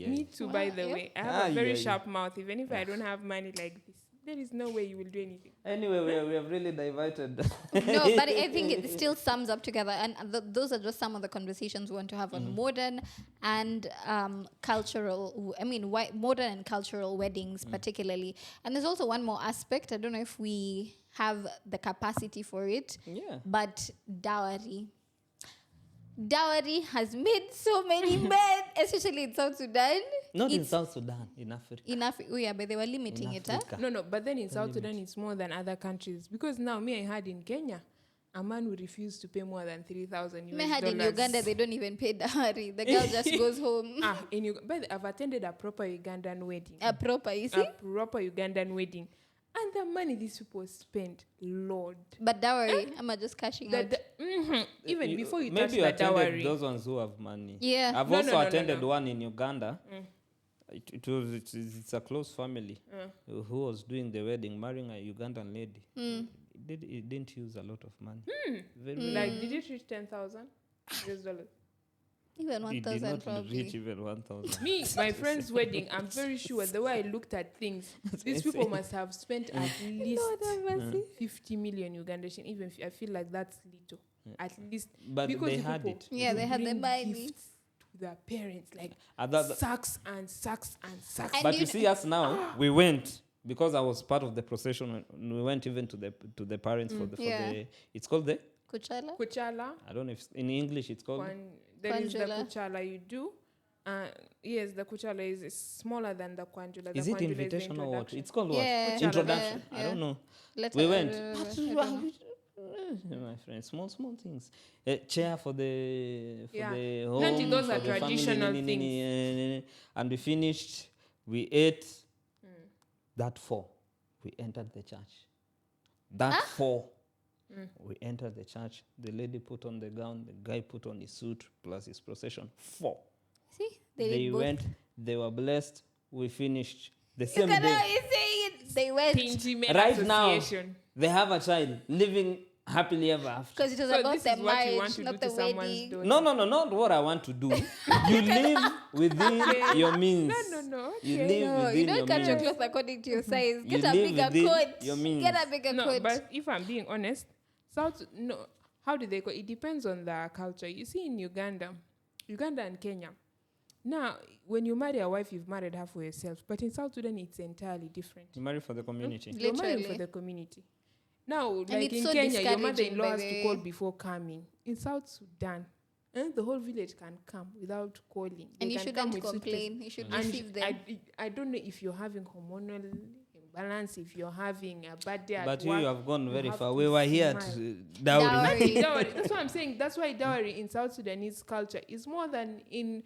S1: Me too, by the way. I have a very sharp mouth, even if I don't have money like this. There is no way you will do anything.
S3: Anyway, we have really diverted.
S2: No, but I think it still sums up together. And those are just some of the conversations we want to have on modern and cultural, modern and cultural weddings particularly. And there's also one more aspect. I don't know if we have the capacity for it.
S3: Yeah.
S2: But dowry. Dowry has made so many men, especially in South Sudan.
S3: Not in South Sudan, in Africa.
S2: Oh yeah, but they were limiting it. Huh?
S1: No, but then in South Sudan, it's more than other countries. Because now, I heard in Kenya, a man will refuse to pay more than 3,000 US
S2: I heard in
S1: dollars.
S2: Uganda, they don't even pay dowry. The girl just goes home.
S1: But I've attended a proper Ugandan wedding.
S2: A proper, you see?
S1: A proper Ugandan wedding. And the money these people spend, Lord.
S2: But dowry, am I just cashing out?
S1: Even before you touch
S3: maybe you
S1: the
S3: attended
S1: dowry.
S3: those ones who have money.
S2: Yeah.
S3: I've
S1: No,
S3: also
S1: no, no,
S3: attended
S1: no.
S3: one in Uganda. It's a close family who was doing the wedding, marrying a Ugandan lady. It didn't use a lot of money. Very
S1: Like, did it reach 10,000 US dollars?
S2: Even
S3: It did
S2: 1,000
S3: not
S2: probably.
S3: reach even 1,000.
S1: Me, my friend's wedding, I'm very sure the way I looked at things, these people must have spent at least 50 million Ugandan shillings. Even if I feel like that's little. At least.
S3: But
S1: because
S3: they
S1: the
S3: had
S1: people
S3: it.
S2: Yeah, they had the
S1: bring
S2: money.
S1: gifts to their parents, like
S3: That-
S1: sacks and sacks and sacks.
S2: And
S3: But
S2: you
S3: you see us now, we went because I was part of the procession. We went even to the parents for
S2: Yeah.
S3: the. It's called the.
S2: Kuchala?
S1: Kuchala,
S3: I don't know if in English it's called.
S1: there is the
S2: Kwanjula.
S1: Kuchala you do. Yes, the Kuchala is smaller than the Kwanjula.
S3: Is
S1: The
S3: it
S1: Kwanjula
S3: invitation or what?
S1: introduction.
S3: It's called
S2: Yeah,
S3: what?
S1: Kuchala,
S3: Introduction.
S2: yeah,
S3: I don't know.
S2: Let's
S3: We
S2: have-
S3: went.
S2: I don't know.
S3: My friend, small things. A chair for the
S1: Yeah.
S3: home.
S1: Nanti, those
S3: for
S1: are
S3: the family,
S1: traditional
S3: and we finished. We ate. That 4, we entered the church. That 4, we entered the church. The lady put on the gown. The guy put on his suit plus his procession. 4.
S2: See? They
S3: They
S2: did both.
S3: went. They were blessed. We finished the
S2: You
S3: same
S2: can
S3: day.
S2: always say it. They went.
S1: Pinji Men
S3: Right now,
S1: Association.
S3: they have a child living happily ever after.
S2: Because it was
S1: So
S2: about
S1: this
S2: the
S1: is what you want
S2: marriage,
S1: to
S2: not
S1: do
S2: the
S1: to someone's
S2: wedding.
S1: daughter.
S3: No, not what I want to do. You live within your means.
S1: No.
S3: You
S1: Okay.
S3: live
S2: No,
S3: within
S2: you don't
S3: your
S2: cut your
S3: means.
S2: clothes according to your size.
S3: You
S2: Get a
S3: live
S2: bigger
S3: within
S2: coat.
S3: your means.
S2: Get a bigger
S1: No,
S2: coat.
S1: but if I'm being honest, how do they call it? Depends on the culture. You see, in Uganda and Kenya, now when you marry a wife, you've married her for yourself. But in South Sudan, it's entirely different.
S3: You marry for the community.
S1: You're marrying
S2: Literally.
S1: for the community. Now, like
S2: it's
S1: in
S2: so
S1: Kenya, your
S2: discouraging,
S1: mother-in-law
S2: by
S1: has
S2: the
S1: to
S2: way.
S1: call before coming. In South Sudan, the whole village can come without calling.
S2: And
S1: They
S2: you
S1: can come
S2: shouldn't
S1: with suitcases.
S2: complain. You should
S1: And
S2: receive them.
S1: I don't know if you're having hormonal imbalance, if you're having a bad day at
S3: But
S1: work,
S3: you have gone very
S1: have
S3: far.
S1: to
S3: We were here at
S1: smile.
S3: dowry.
S2: Dowry.
S1: Dowry. That's what I'm saying. That's why dowry in South Sudanese culture is more than in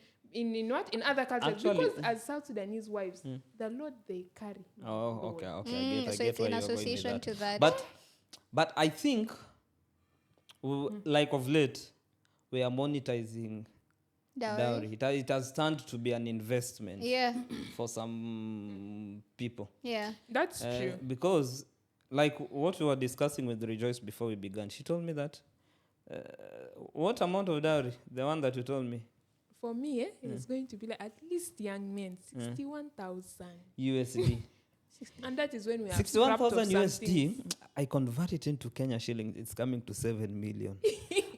S1: other cultures.
S3: Actually-
S1: Because as South Sudanese wives, the load they carry.
S3: Oh,
S1: Lord.
S3: okay. I
S2: So
S3: get
S2: it's
S3: where
S2: in
S3: you're going with
S2: association
S3: that.
S2: to that.
S3: But I think, like of late, we are monetizing dowry. It has turned to be an investment
S2: Yeah,
S3: for some people.
S2: yeah.
S1: That's true.
S3: Because, like what we were discussing with Rejoice before we began, she told me that what amount of dowry? The one that you told me.
S1: For me, it's going to be like at least young men, 61,000.
S3: USD.
S1: And that is when we have
S3: 61,000
S1: scrapped of
S3: USD. I convert it into Kenya shillings. It's coming to 7 million.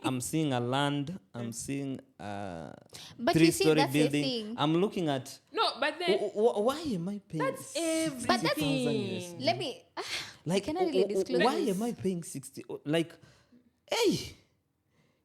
S3: I'm seeing a land. I'm seeing a
S2: But you see,
S3: 3-story
S2: that's the
S3: building.
S2: thing.
S3: I'm looking at.
S1: No, but then
S3: Why am I paying?
S1: that's
S3: 60,000
S1: everything.
S3: USD?
S2: Let me.
S3: Like,
S2: cannot really disclose
S3: why
S2: this.
S3: am I paying 60? Like, hey,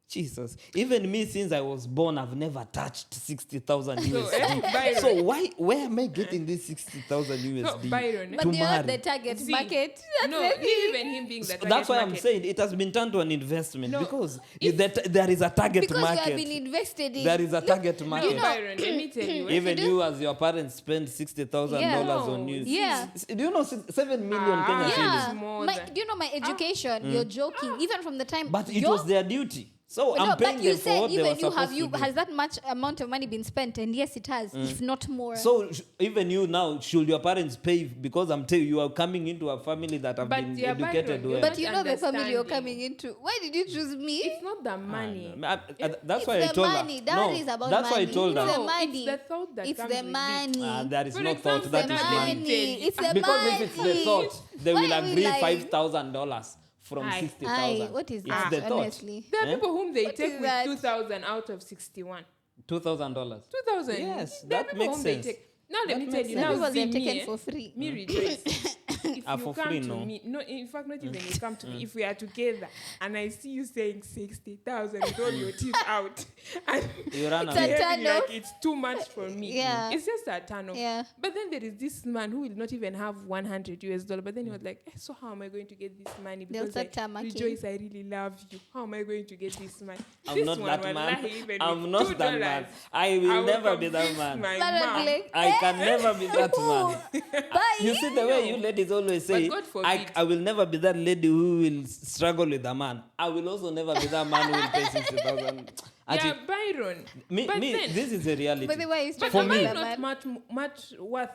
S3: Jesus. Even me, since I was born, I've never touched 60,000 USD.
S1: Byron.
S3: So where am I getting this 60,000
S1: No,
S3: USD?
S1: Byron.
S2: But
S3: to
S2: you're not
S3: marry.
S2: the target
S1: See,
S2: market. That's
S1: No,
S2: the
S1: not
S2: thing.
S1: even him being the target
S3: That's why I'm
S1: market.
S3: saying it has been turned to an investment
S1: No,
S3: because there is a target
S2: Because you have
S3: market.
S2: been invested in.
S3: There is a target
S1: No,
S3: market.
S1: Byron, let me tell you.
S3: Even you, as your parents, spend $60,000
S2: Yeah.
S3: on you.
S2: Yeah.
S3: Do you know 7 million Kenya
S1: Ah.
S3: shillings?
S2: Yeah.
S1: It's more
S2: My,
S1: than-
S2: do you know my education? You're joking. Even from the time.
S3: But it
S2: your-
S3: was their duty. So I'm paying
S2: but you
S3: them for
S2: said
S3: what they were
S2: even you
S3: supposed to do.
S2: has that much amount of money been spent? And yes, it has, if not more.
S3: So even you now, should your parents pay? Because I'm telling you, are coming into a family that have
S1: But
S3: been
S1: yeah,
S3: educated
S1: Byron,
S3: well.
S2: But you know the family you're
S1: understanding.
S2: coming into. Why did you choose me?
S1: It's not the money.
S3: That's
S2: It's
S3: why I
S2: the
S3: told
S2: money.
S3: her.
S2: Dowry
S3: No,
S2: is about
S3: that's why I
S2: money.
S3: told
S2: It's
S3: her.
S2: the
S1: No,
S2: money.
S1: it's the thought that
S2: It's
S1: comes
S2: the
S1: with it.
S2: money.
S3: There is
S1: For
S3: no thought.
S1: example,
S3: That
S1: now
S3: is
S1: let me
S3: money.
S1: tell you.
S2: It's the
S3: Because
S2: money.
S3: if it's the thought, they
S2: Why
S3: will
S2: are we
S3: agree
S2: lying?
S3: $5,000 from
S1: Aye.
S3: 60,000.
S2: Aye, what is
S3: It's
S2: that,
S3: the thought.
S2: honestly?
S1: There are
S3: Eh?
S1: people whom they
S2: What
S1: take
S2: is
S1: with
S2: that?
S1: 2,000 out of 61.
S3: $2,000.
S1: 2,000.
S3: Yes,
S1: There are
S3: that
S1: people
S3: makes
S1: whom
S3: sense.
S1: they take. Now let
S3: That
S1: me tell
S3: makes
S1: you.
S3: sense.
S1: Now
S2: People they're
S1: see
S2: taken
S1: me,
S2: for free.
S1: me rejoice. If you
S3: For
S1: come
S3: free,
S1: to
S3: no.
S1: me, no, in fact, not even you come to me. If we are together and I see you saying 60,000 with all your teeth out, and
S3: You run
S2: It's
S3: away.
S2: a
S1: behaving
S2: turn
S1: like
S2: off.
S1: it's too much for me.
S2: Yeah.
S1: It's just a turn off.
S2: Yeah.
S1: But then there is this man who will not even have 100 US dollar. But then he was like, so how am I going to get this money?
S2: They'll
S1: Because
S2: start tamaking.
S1: rejoice, I really love you. How am I going to get this money?
S3: I'm
S1: This
S3: not
S1: one,
S3: that man.
S1: wallahi, even
S3: I'm
S1: with
S3: not that man.
S1: $2,
S3: I will never be that
S1: convince
S3: man.
S1: my
S2: But I'll
S1: mom.
S2: be like,
S3: I can never be that man.
S2: bye.
S3: You see the way you ladies always say,
S1: God forbid.
S3: I will never be that lady who will struggle with a man. I will also never be that man who will pay 60,000.
S1: Yeah, Byron. But then,
S3: This is the reality.
S2: By the way, it's
S1: but
S3: for
S1: am
S3: me-
S1: I not much worth,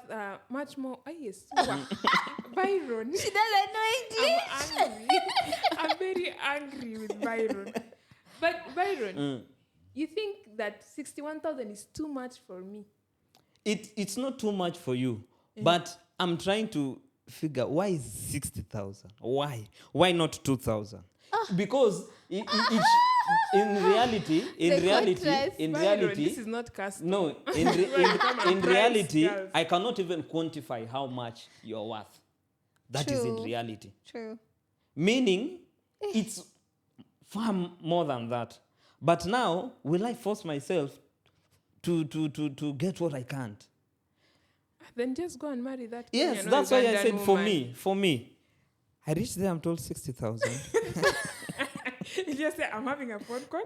S1: much more? Yes, Byron.
S2: She doesn't know English.
S1: I'm angry. I'm very angry with Byron. But Byron, you think that 61,000 is too much for me?
S3: It's not too much for you, but I'm trying to figure why is 60,000? Why not 2,000? Because in reality,
S1: Byron, this is not custom.
S3: no,
S1: Come and
S3: in
S1: price
S3: reality,
S1: girls.
S3: I cannot even quantify how much you're worth. That is in
S2: True.
S3: reality.
S2: True.
S3: Meaning, it's far more than that. But now, will I force myself to get what I can't?
S1: Then just go and marry that.
S3: Yes,
S1: Kenyan or
S3: that's why I
S1: Ugandan
S3: said
S1: woman.
S3: for me. I reached there, I'm told 60,000.
S1: You just say, I'm having a phone call.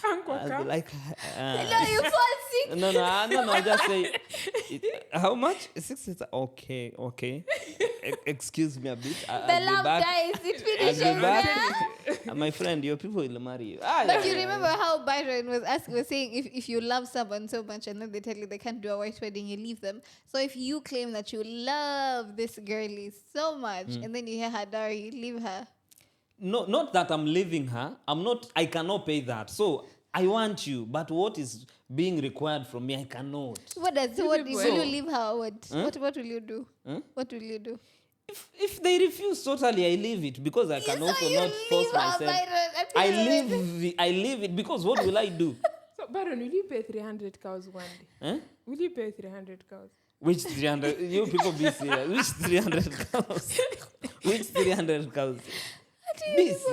S1: Uncle,
S3: I'll be
S1: come.
S3: like,
S2: No, you fall sick.
S3: no, I just say, how much? 60,000. Okay. Excuse me a bit.
S2: The
S3: I'll be
S2: love
S3: back.
S2: dies. It
S3: I'll
S2: finishes
S3: be
S2: there.
S3: back. My friend, your people will marry you.
S2: But you remember how Byron was saying if you love someone so much and then they tell you they can't do a white wedding, you leave them. So if you claim that you love this girlie so much and then you hear her dowry, you leave her.
S3: No, not that I'm leaving her. I cannot pay that. So I want you, but what is being required from me, I cannot.
S2: What does
S1: You
S2: what
S1: people-
S2: will you leave her? What will you do? What will you do?
S3: If they refuse totally, I leave it because I can also not force myself. I leave it because what will I do?
S1: So, Byron, will you pay 300 cows one day?
S3: Huh?
S1: Will you pay 300 cows?
S3: Which 300? You people be serious. Which 300 cows? Which 300 cows? Be serious.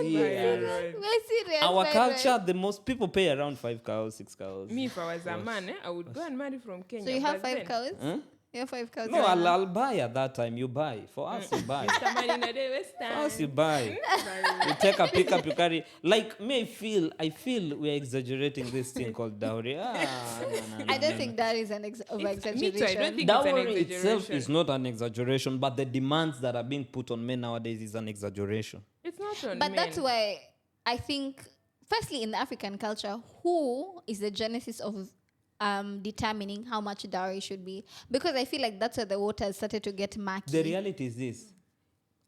S1: Byron.
S2: We're serious.
S3: Our
S2: Byron.
S3: culture, the most people pay around 5 cows, 6 cows.
S1: Me, if I was a man, I would go and marry from Kenya.
S2: So you have
S1: but
S2: 5
S1: then,
S2: cows?
S3: Huh?
S2: You have 5 cows.
S3: No,
S2: right now?
S3: I'll buy at that time. You buy. For us, you buy.
S1: Mr. Man in a day, West
S3: For
S1: Time.
S3: us, you buy.
S1: Byron.
S3: You take a pickup, you carry. Like me, I feel we're exaggerating this thing called dowry. No.
S2: I don't think that is an over
S1: Me too, I don't
S2: exaggeration.
S1: think it's an
S3: Dowry itself
S1: exaggeration.
S3: is not an exaggeration, but the demands that are being put on men nowadays is an exaggeration.
S1: It's not on
S2: But
S1: men.
S2: that's why I think, firstly, in the African culture, who is the genesis of determining how much dowry should be? Because I feel like that's where the waters started to get murky.
S3: The reality is this,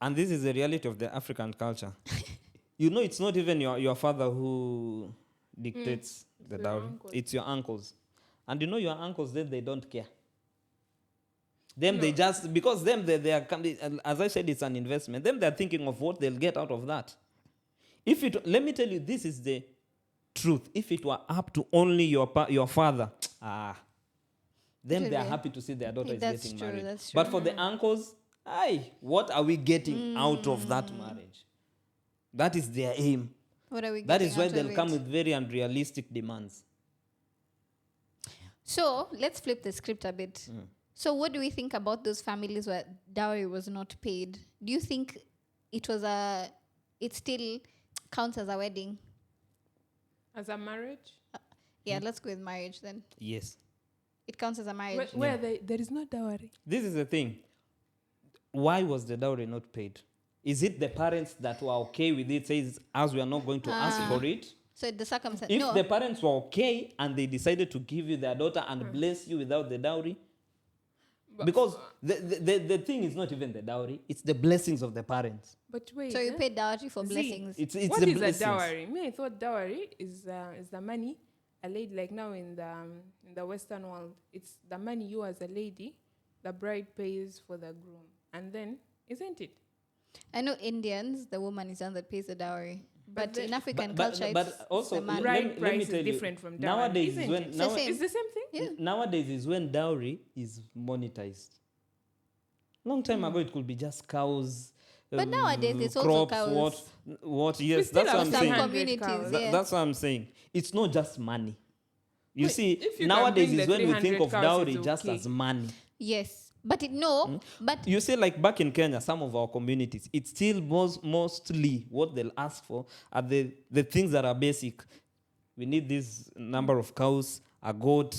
S3: and this is the reality of the African culture. You know, it's not even your father who dictates the
S1: your
S3: dowry.
S1: uncles.
S3: It's your uncles. And you know your uncles, they don't care. Them, they just, because them, they are, as I said, it's an investment. Them, they're thinking of what they'll get out of that. Let me tell you, this is the truth. If it were up to only your father, then
S2: It
S3: they are
S2: will be.
S3: happy to see their daughter is
S2: That's
S3: getting
S2: true,
S3: married.
S2: that's
S3: But
S2: true.
S3: for the uncles, what are we getting out of that marriage? That is their aim.
S2: What are we
S3: That
S2: getting
S3: is why
S2: out of
S3: they'll
S2: it?
S3: come with very unrealistic demands.
S2: So let's flip the script a bit. So what do we think about those families where dowry was not paid? Do you think it still counts as a wedding?
S1: As a marriage,
S2: Yeah, let's go with marriage then.
S3: Yes.
S2: It counts as a marriage.
S1: where there is no dowry.
S3: This is the thing. Why was the dowry not paid? Is it the parents that were okay with it, says, as we are not going to ask for it?
S2: So the circumstance.
S3: If
S2: No.
S3: the parents were okay and they decided to give you their daughter and bless you without the dowry, because the thing is not even the dowry, it's the blessings of the parents.
S1: But wait.
S2: So you pay dowry for
S1: Z,
S2: blessings.
S3: It's
S1: What
S3: the
S1: is
S3: blessings.
S1: a dowry? Me, I thought dowry is the money a lady, like now in the Western world, it's the money you as a lady, the bride pays for the groom, and then isn't it?
S2: I know Indians, the woman is the one that pays the dowry. But
S1: then-
S2: in African
S3: But
S2: culture,
S3: but also
S2: it's the man.
S1: Bride
S3: let me
S1: price is
S3: tell you,
S1: different from dowry,
S3: nowadays is
S1: isn't
S3: when
S1: it?
S2: It's the same.
S1: It's the same thing.
S2: Yeah.
S3: nowadays is when dowry is monetized. Long time ago, it could be just cows.
S2: But nowadays it's also
S3: crops,
S2: cows.
S3: What? Yes,
S1: still
S3: that's what
S1: have
S3: I'm
S2: some
S3: saying.
S2: communities,
S1: cows.
S2: yeah.
S3: That's what I'm saying. It's not just money. You
S1: Wait,
S3: see,
S1: if you can
S3: nowadays
S1: bring
S3: is
S1: the
S3: when we think
S1: 300
S3: of
S1: cows,
S3: dowry
S1: it's
S3: just
S1: okay.
S3: as money.
S2: Yes. But but
S3: You see, like back in Kenya, some of our communities, it's still mostly what they'll ask for are the things that are basic. We need this number of cows, a goat,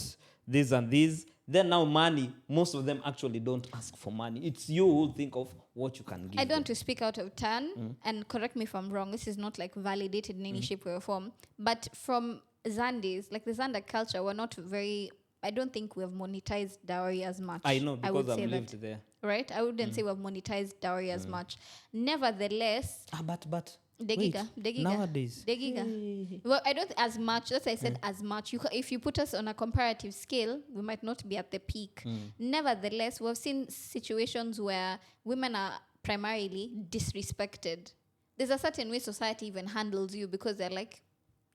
S3: this and this. Then now money, most of them actually don't ask for money. It's you who think of what you can give
S2: I don't
S3: them.
S2: want to speak out of turn, and correct me if I'm wrong. This is not like validated in any shape or form. But from Zandis, like the Zanda culture, we're not very. I don't think we have monetized dowry as much.
S3: I know
S2: I would
S3: because
S2: say
S3: I've
S2: that,
S3: lived there.
S2: right? I wouldn't say we've monetized dowry as much. Nevertheless,
S3: But
S2: Degiga,
S3: wait,
S2: Degiga,
S3: nowadays,
S2: Degiga. Well, I don't as much. That's why I said as much. If you put us on a comparative scale, we might not be at the peak. Nevertheless, we've seen situations where women are primarily disrespected. There's a certain way society even handles you because they're like,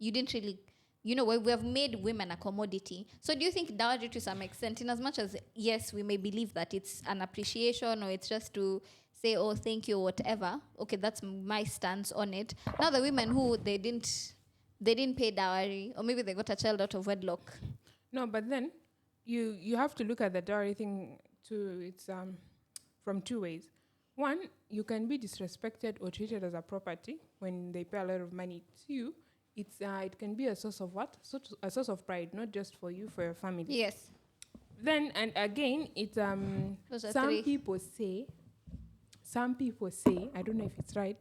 S2: you didn't really, we have made women a commodity. So do you think dowry to some extent, in as much as, yes, we may believe that it's an appreciation or it's just to say, oh, thank you, whatever. Okay, that's my stance on it. Now the women who they didn't pay dowry, or maybe they got a child out of wedlock.
S1: No, but then you have to look at the dowry thing too. It's from two ways. One, you can be disrespected or treated as a property when they pay a lot of money to you. It can be a source of what? A source of pride, not just for you, for your family.
S2: Yes.
S1: Then and again, it's
S2: Those are
S1: some
S2: three.
S1: people say, I don't know if it's right,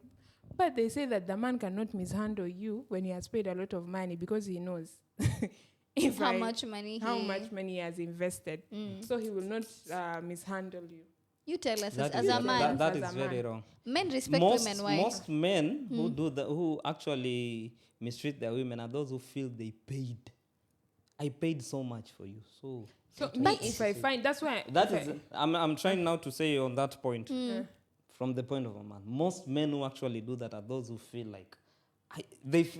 S1: but they say that the man cannot mishandle you when he has paid a lot of money because he knows
S2: How much money
S1: he has invested. So he will not mishandle you.
S2: You tell us
S3: that
S2: as
S3: is,
S2: a man.
S3: that
S1: As
S3: is
S1: a
S3: very
S1: man.
S3: wrong.
S2: Men respect
S3: most,
S2: women. Why?
S3: Most men who actually mistreat their women are those who feel they paid. I paid so much for you, so.
S1: So
S2: But-
S1: me, if I find that's why
S3: That
S1: if
S3: is, I'm trying now to say on that point,
S1: I-
S3: from the point of a man. Most men who actually do that are those who feel like,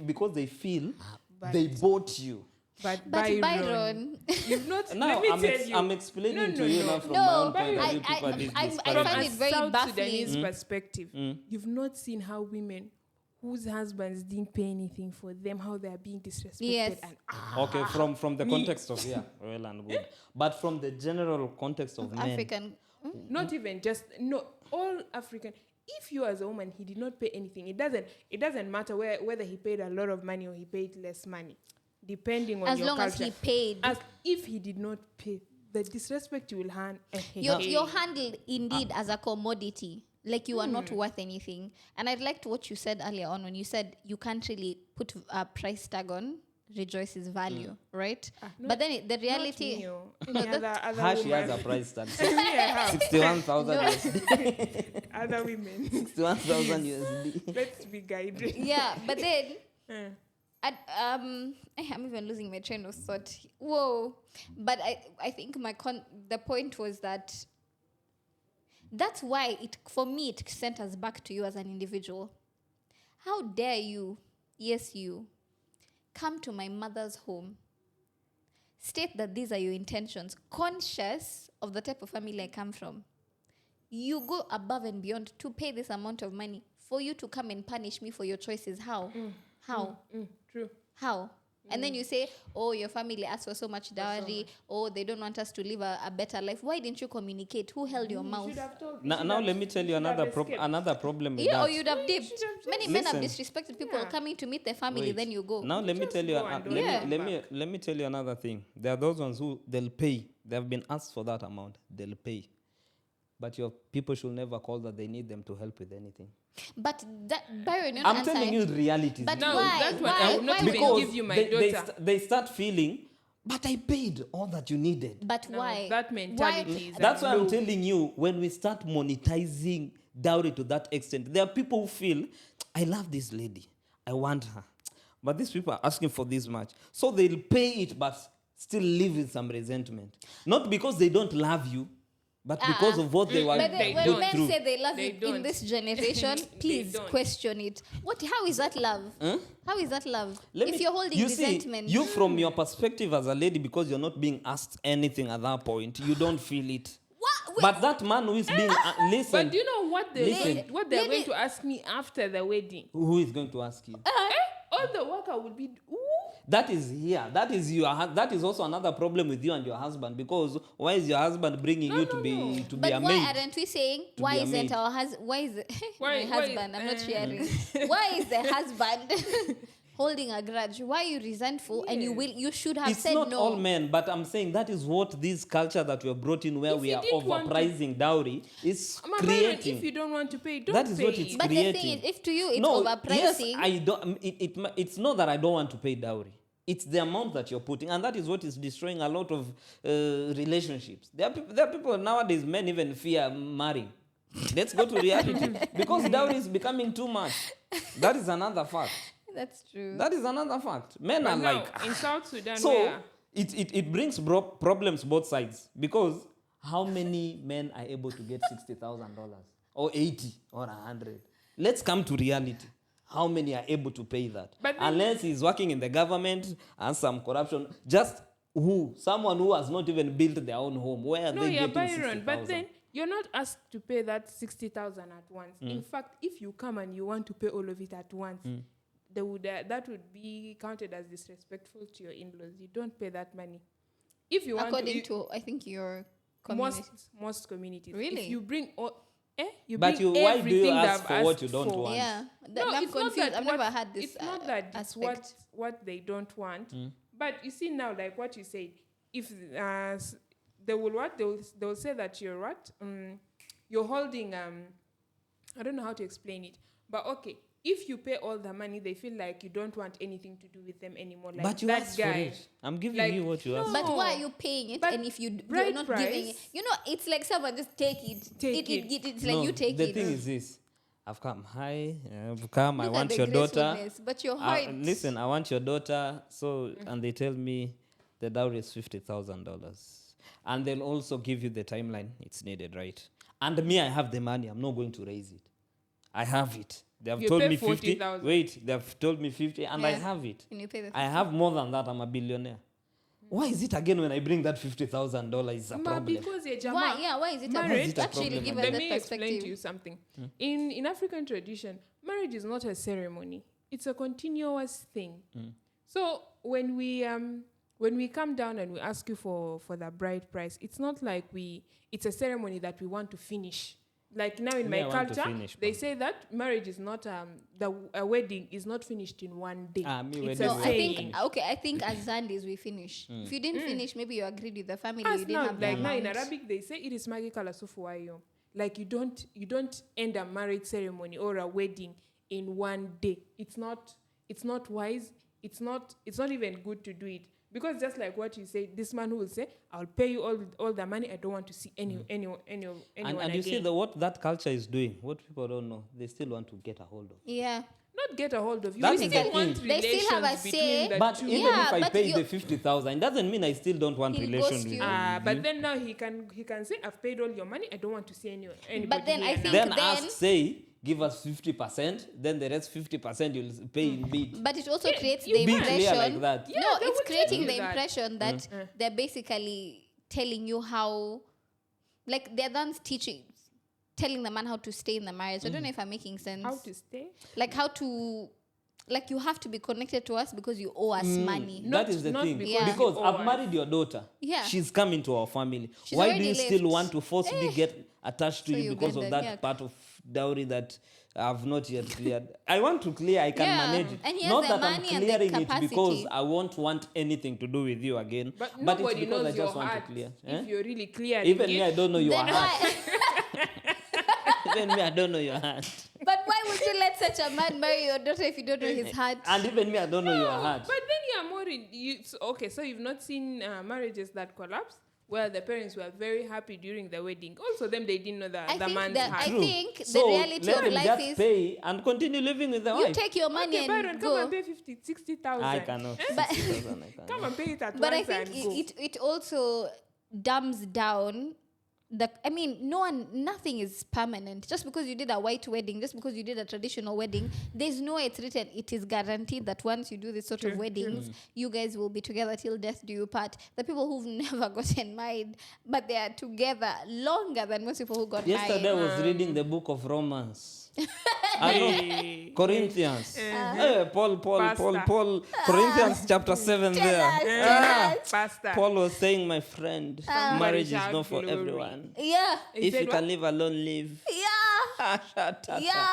S3: because they feel
S1: But-
S3: they bought you.
S1: but
S2: Byron,
S1: you've not.
S3: Now
S1: let me tell you.
S3: I'm explaining to you now from
S2: No,
S3: my own point of
S2: I-
S3: view. People are
S2: I
S1: From
S2: find
S1: a
S2: it very
S1: South
S2: baffling.
S1: Sudanese perspective, you've not seen how women whose husbands didn't pay anything for them, how they are being disrespected.
S2: Yes.
S1: And
S3: Okay, from the
S1: Me.
S3: context of well and good, but from the general context of men,
S2: African.
S1: not even just all African. If you as a woman, he did not pay anything. It doesn't matter whether he paid a lot of money or he paid less money, depending on
S2: As
S1: your
S2: long as
S1: culture.
S2: he paid.
S1: As if he did not pay, the disrespect you will hand.
S2: You're handled indeed as a commodity. Like you are not worth anything. And I liked what you said earlier on when you said you can't really put a price tag on Rejoice's value, right? But then the reality.
S1: Any other
S3: Hash has
S1: woman.
S3: a price tag.
S1: Yeah,
S3: 61,000 USD.
S1: other women.
S3: 61,000 USD.
S1: Let's be guided.
S2: Yeah, but then
S1: Uh,
S2: I'm even losing my train of thought. Whoa. But I think the point was that that's why for me it sent us back to you as an individual. How dare you, yes you, come to my mother's home, state that these are your intentions, conscious of the type of family I come from. You go above and beyond to pay this amount of money for you to come and punish me for your choices. How? How?
S1: true.
S2: How? And then you say, oh, your family asked for so much dowry. Oh, they don't want us to live a better life. Why didn't you communicate? Who held your mouth?
S1: Should have told.
S3: Now let me tell you another problem with
S2: Yeah,
S3: that.
S2: or you'd have dipped.
S1: should have
S2: Many men have
S3: Listen.
S2: disrespected people
S1: Yeah.
S2: coming to meet their family,
S3: Wait.
S2: then you go.
S3: Now let me
S1: Just
S3: tell you.
S1: go and don't
S2: come
S3: Let me tell you another thing. There are those ones who they'll pay. They have been asked for that amount. They'll pay. but your people should never call that they need them to help with anything.
S2: But that, Byron, you're
S3: I'm
S2: not
S3: telling you
S2: answering.
S3: realities.
S2: But
S1: No,
S2: why?
S1: that one
S2: Why?
S1: I would not
S2: Why?
S1: even give you my daughter.
S3: they start feeling, but I paid all that you needed.
S2: But
S1: No,
S2: why?
S1: that mentality is
S3: That's why I'm
S1: low.
S3: telling you, when we start monetizing dowry to that extent, there are people who feel, I love this lady, I want her, but these people are asking for this much. So they'll pay it, but still live with some resentment. Not because they don't love you, but because of what they were
S2: But
S1: They
S2: when
S1: don't.
S2: men
S3: through.
S2: say they love
S1: They
S2: you in
S1: don't.
S2: this generation, please
S1: don't.
S2: question it. How is that love? How is that love? If you're holding
S3: you
S2: resentment.
S3: See, you from your perspective as a lady, because you're not being asked anything at that point, you don't feel it.
S2: What? Wait,
S3: But that man who is being listen,
S1: But do you know what they're
S3: Listen.
S1: going
S2: Lady-
S1: to ask me after the wedding?
S3: who is going to ask you?
S1: All the worker will be, ooh.
S3: That is here. That is also another problem with you and your husband, because why is your husband bringing you to be
S2: but
S3: a
S2: why
S3: maid?
S2: aren't we saying
S3: To
S2: why
S3: be a
S2: isn't
S3: maid.
S2: our husband? Why is it
S1: Why-
S2: my
S1: why-
S2: husband? I'm not sharing. Why is the husband holding a grudge? Why are you resentful? And you should have
S3: It's
S2: said
S3: not
S2: no.
S3: all men, but I'm saying that is what this culture that we have brought in, where
S1: If
S3: we
S1: you
S3: are
S1: didn't want to-
S3: overpricing dowry, is
S1: Mama Byron,
S3: creating.
S1: if you don't want to pay, don't
S3: That is
S1: pay
S3: what
S1: it.
S3: it's
S2: But the thing
S3: creating.
S2: is, if to you it's
S3: No,
S2: overpricing,
S3: yes, I don't. It's not that I don't want to pay dowry. It's the amount that you're putting, and that is what is destroying a lot of relationships. There are people nowadays, men even fear marrying. Let's go to reality, because dowry is becoming too much. That is another fact.
S2: that's true.
S3: That is another fact. Men
S1: But
S3: are
S1: now,
S3: like,
S1: in South Sudan,
S3: so
S1: where
S3: it brings problems both sides, because how many men are able to get $60,000 or 80 or 100? Let's come to reality. How many are able to pay that?
S1: But then-
S3: Unless he's working in the government and some corruption. Just someone who has not even built their own home. Where are
S1: no,
S3: they
S1: yeah,
S3: getting
S1: Byron,
S3: 60,000?
S1: but then you're not asked to pay that 60,000 at once. In fact, if you come and you want to pay all of it at once, that would be counted as disrespectful to your in-laws. You don't pay that money. If you want
S2: According
S1: to,
S2: to, I think, your community.
S1: most communities,
S2: Really?
S1: if you bring all, you
S3: But
S1: bring
S3: why do you
S1: everything
S3: ask
S1: they've
S3: for what
S1: asked
S3: you don't
S1: for.
S3: want?
S2: Yeah,
S1: No,
S2: I'm
S1: it's not
S2: confused.
S1: that
S2: I've
S1: what-
S2: never had this.
S1: It's not that it's
S2: aspect.
S1: what they don't want, but you see now, like what you said, if they will say that you're what you're holding I don't know how to explain it, but okay, if you pay all the money, they feel like you don't want anything to do with them anymore. Like
S3: But you
S1: that
S3: asked for
S1: guy.
S3: it. I'm giving
S1: Like,
S3: you what you asked
S2: But
S3: for.
S2: why are you paying it?
S1: But
S2: And if you're
S1: bride
S2: not
S1: price-
S2: giving it, it's like someone just take it.
S1: Take it.
S2: It's like you take
S3: the
S2: it.
S3: thing is this. I've come. Hi, I've come. I
S2: Look at
S3: want
S2: the
S3: your daughter.
S2: gracefulness, but your heart.
S3: Listen, I want your daughter. So, and they tell me the dowry is $50,000. And they'll also give you the timeline it's needed, right? And me, I have the money. I'm not going to raise it. I have it. They have
S1: You
S3: told
S1: pay
S3: me 50.
S1: 40,000.
S3: Wait, they have told me 50, and I
S2: Yeah.
S3: have it.
S2: Can you pay the
S3: I have more than that. I'm a billionaire. Why is it again when I bring that $50,000 is a
S1: Ma,
S3: problem?
S1: because
S2: Why is it a
S1: Marriage-
S3: Is it a
S2: Actually,
S3: problem?
S2: give us
S1: Let
S2: that
S1: me explain to
S2: perspective.
S1: you something. In African tradition, marriage is not a ceremony; it's a continuous thing. So when we come down and we ask you for the bride price, it's not like it's a ceremony that we want to finish. Like now in
S3: Me, I
S1: my
S3: want to
S1: culture,
S3: finish,
S1: they
S3: but-
S1: say that marriage is not a wedding is not finished in one day.
S3: Me,
S1: It's
S3: wedding
S1: a
S3: is
S2: No,
S3: not
S2: I
S1: saying.
S2: think I think as Zandis we finish. If you didn't finish, maybe you agreed with the family.
S1: Us
S2: You didn't
S1: now,
S2: have the
S1: like now in
S2: amount.
S1: Arabic, they say it is magikala sufuayo. Like you don't end a marriage ceremony or a wedding in one day. It's not wise. It's not even good to do it. Because just like what you say, this man who will say, I'll pay you all the money, I don't want to see anyone
S3: And
S1: again.
S3: you see what that culture is doing, what people don't know, they still want to get a hold of.
S2: Yeah.
S1: Not get a hold of you.
S3: That
S1: We
S3: is
S1: still
S3: the
S1: want
S3: thing.
S2: They still have a
S1: relations between
S2: say.
S1: the
S3: But
S1: two.
S3: even
S2: Yeah,
S3: if I
S2: but
S3: pay
S2: you-
S3: the 50,000, it doesn't mean I still don't want
S2: He'll
S3: relation
S2: ghost
S3: with
S2: you.
S3: you.
S1: But then now he can say, I've paid all your money, I don't want to see anybody.
S2: But then I
S1: here
S2: think
S1: now.
S3: Then ask, say, give us 50%, then the rest 50% you'll pay in bid.
S2: But it also creates
S1: you
S2: the
S3: Be
S2: impression.
S3: clear like that.
S1: Yeah,
S2: No,
S1: they
S2: it's
S1: would
S2: creating
S1: tell
S2: the
S1: you that.
S2: impression that they're basically telling you how, like they're done telling the man how to stay in the marriage. I don't know if I'm making sense.
S1: How to stay?
S2: Like how to, like you have to be connected to us because you owe us money.
S1: Not-
S3: That is the
S1: not
S3: thing.
S1: because
S2: Yeah.
S3: Because
S1: you
S3: I've
S1: owe us.
S3: married your daughter.
S2: Yeah.
S3: She's come into our family.
S2: She's
S3: Why do
S2: already
S3: you still
S2: left.
S3: want to forcibly get attached to
S2: So
S3: you because of
S2: Ugandan,
S3: that
S2: yeah.
S3: part of dowry that I've not yet cleared? I want to clear, I can
S2: Yeah,
S3: manage it.
S2: and he has
S3: Not
S2: the
S3: that I'm
S2: money and the
S3: clearing it because
S2: capacity.
S3: I won't want anything to do with you again.
S1: But
S3: it's
S1: nobody
S3: because
S1: knows
S3: I
S1: your
S3: just want
S1: heart
S3: to clear.
S1: if you're really clear.
S3: Even me, I don't know your
S2: Then
S3: heart.
S2: why?
S3: Even me, I don't know your heart.
S2: But why would you let such a man marry your daughter if you don't know his heart?
S3: And even me, I don't know your heart.
S1: But then you're more okay, so you've not seen marriages that collapse where the parents were very happy during the wedding. Also, them, they didn't know the man's heart.
S2: I think the
S3: So
S2: reality
S3: let
S2: of
S3: them
S2: life
S3: just
S2: is
S3: pay and continue living with the
S2: you
S3: wife.
S2: take your money
S1: Okay, Byron,
S2: and
S1: come
S2: go.
S1: and pay 60,000.
S3: I cannot.
S2: But-
S3: 60,000, I cannot.
S1: Come and pay it at
S2: But I
S1: once
S2: think
S1: and go.
S2: it also dumbs down nothing is permanent. Just because you did a white wedding, just because you did a traditional wedding, there's no way it's written. It is guaranteed that once you do this sort of weddings, you guys will be together till death do you part. The people who've never gotten married, but they are together longer than most people who got
S3: Yesterday I
S2: married.
S3: was reading the book of Romans. I know. Corinthians. Paul,
S1: Pastor.
S3: Corinthians chapter 7 there.
S1: Pastor.
S3: Paul was saying, my friend, marriage is
S1: shout
S3: not for
S1: glory.
S3: everyone.
S2: Yeah.
S1: He
S3: If
S1: said
S3: you
S1: what?
S3: can live alone, live.
S2: Yeah.
S3: Shut up.
S2: Yeah.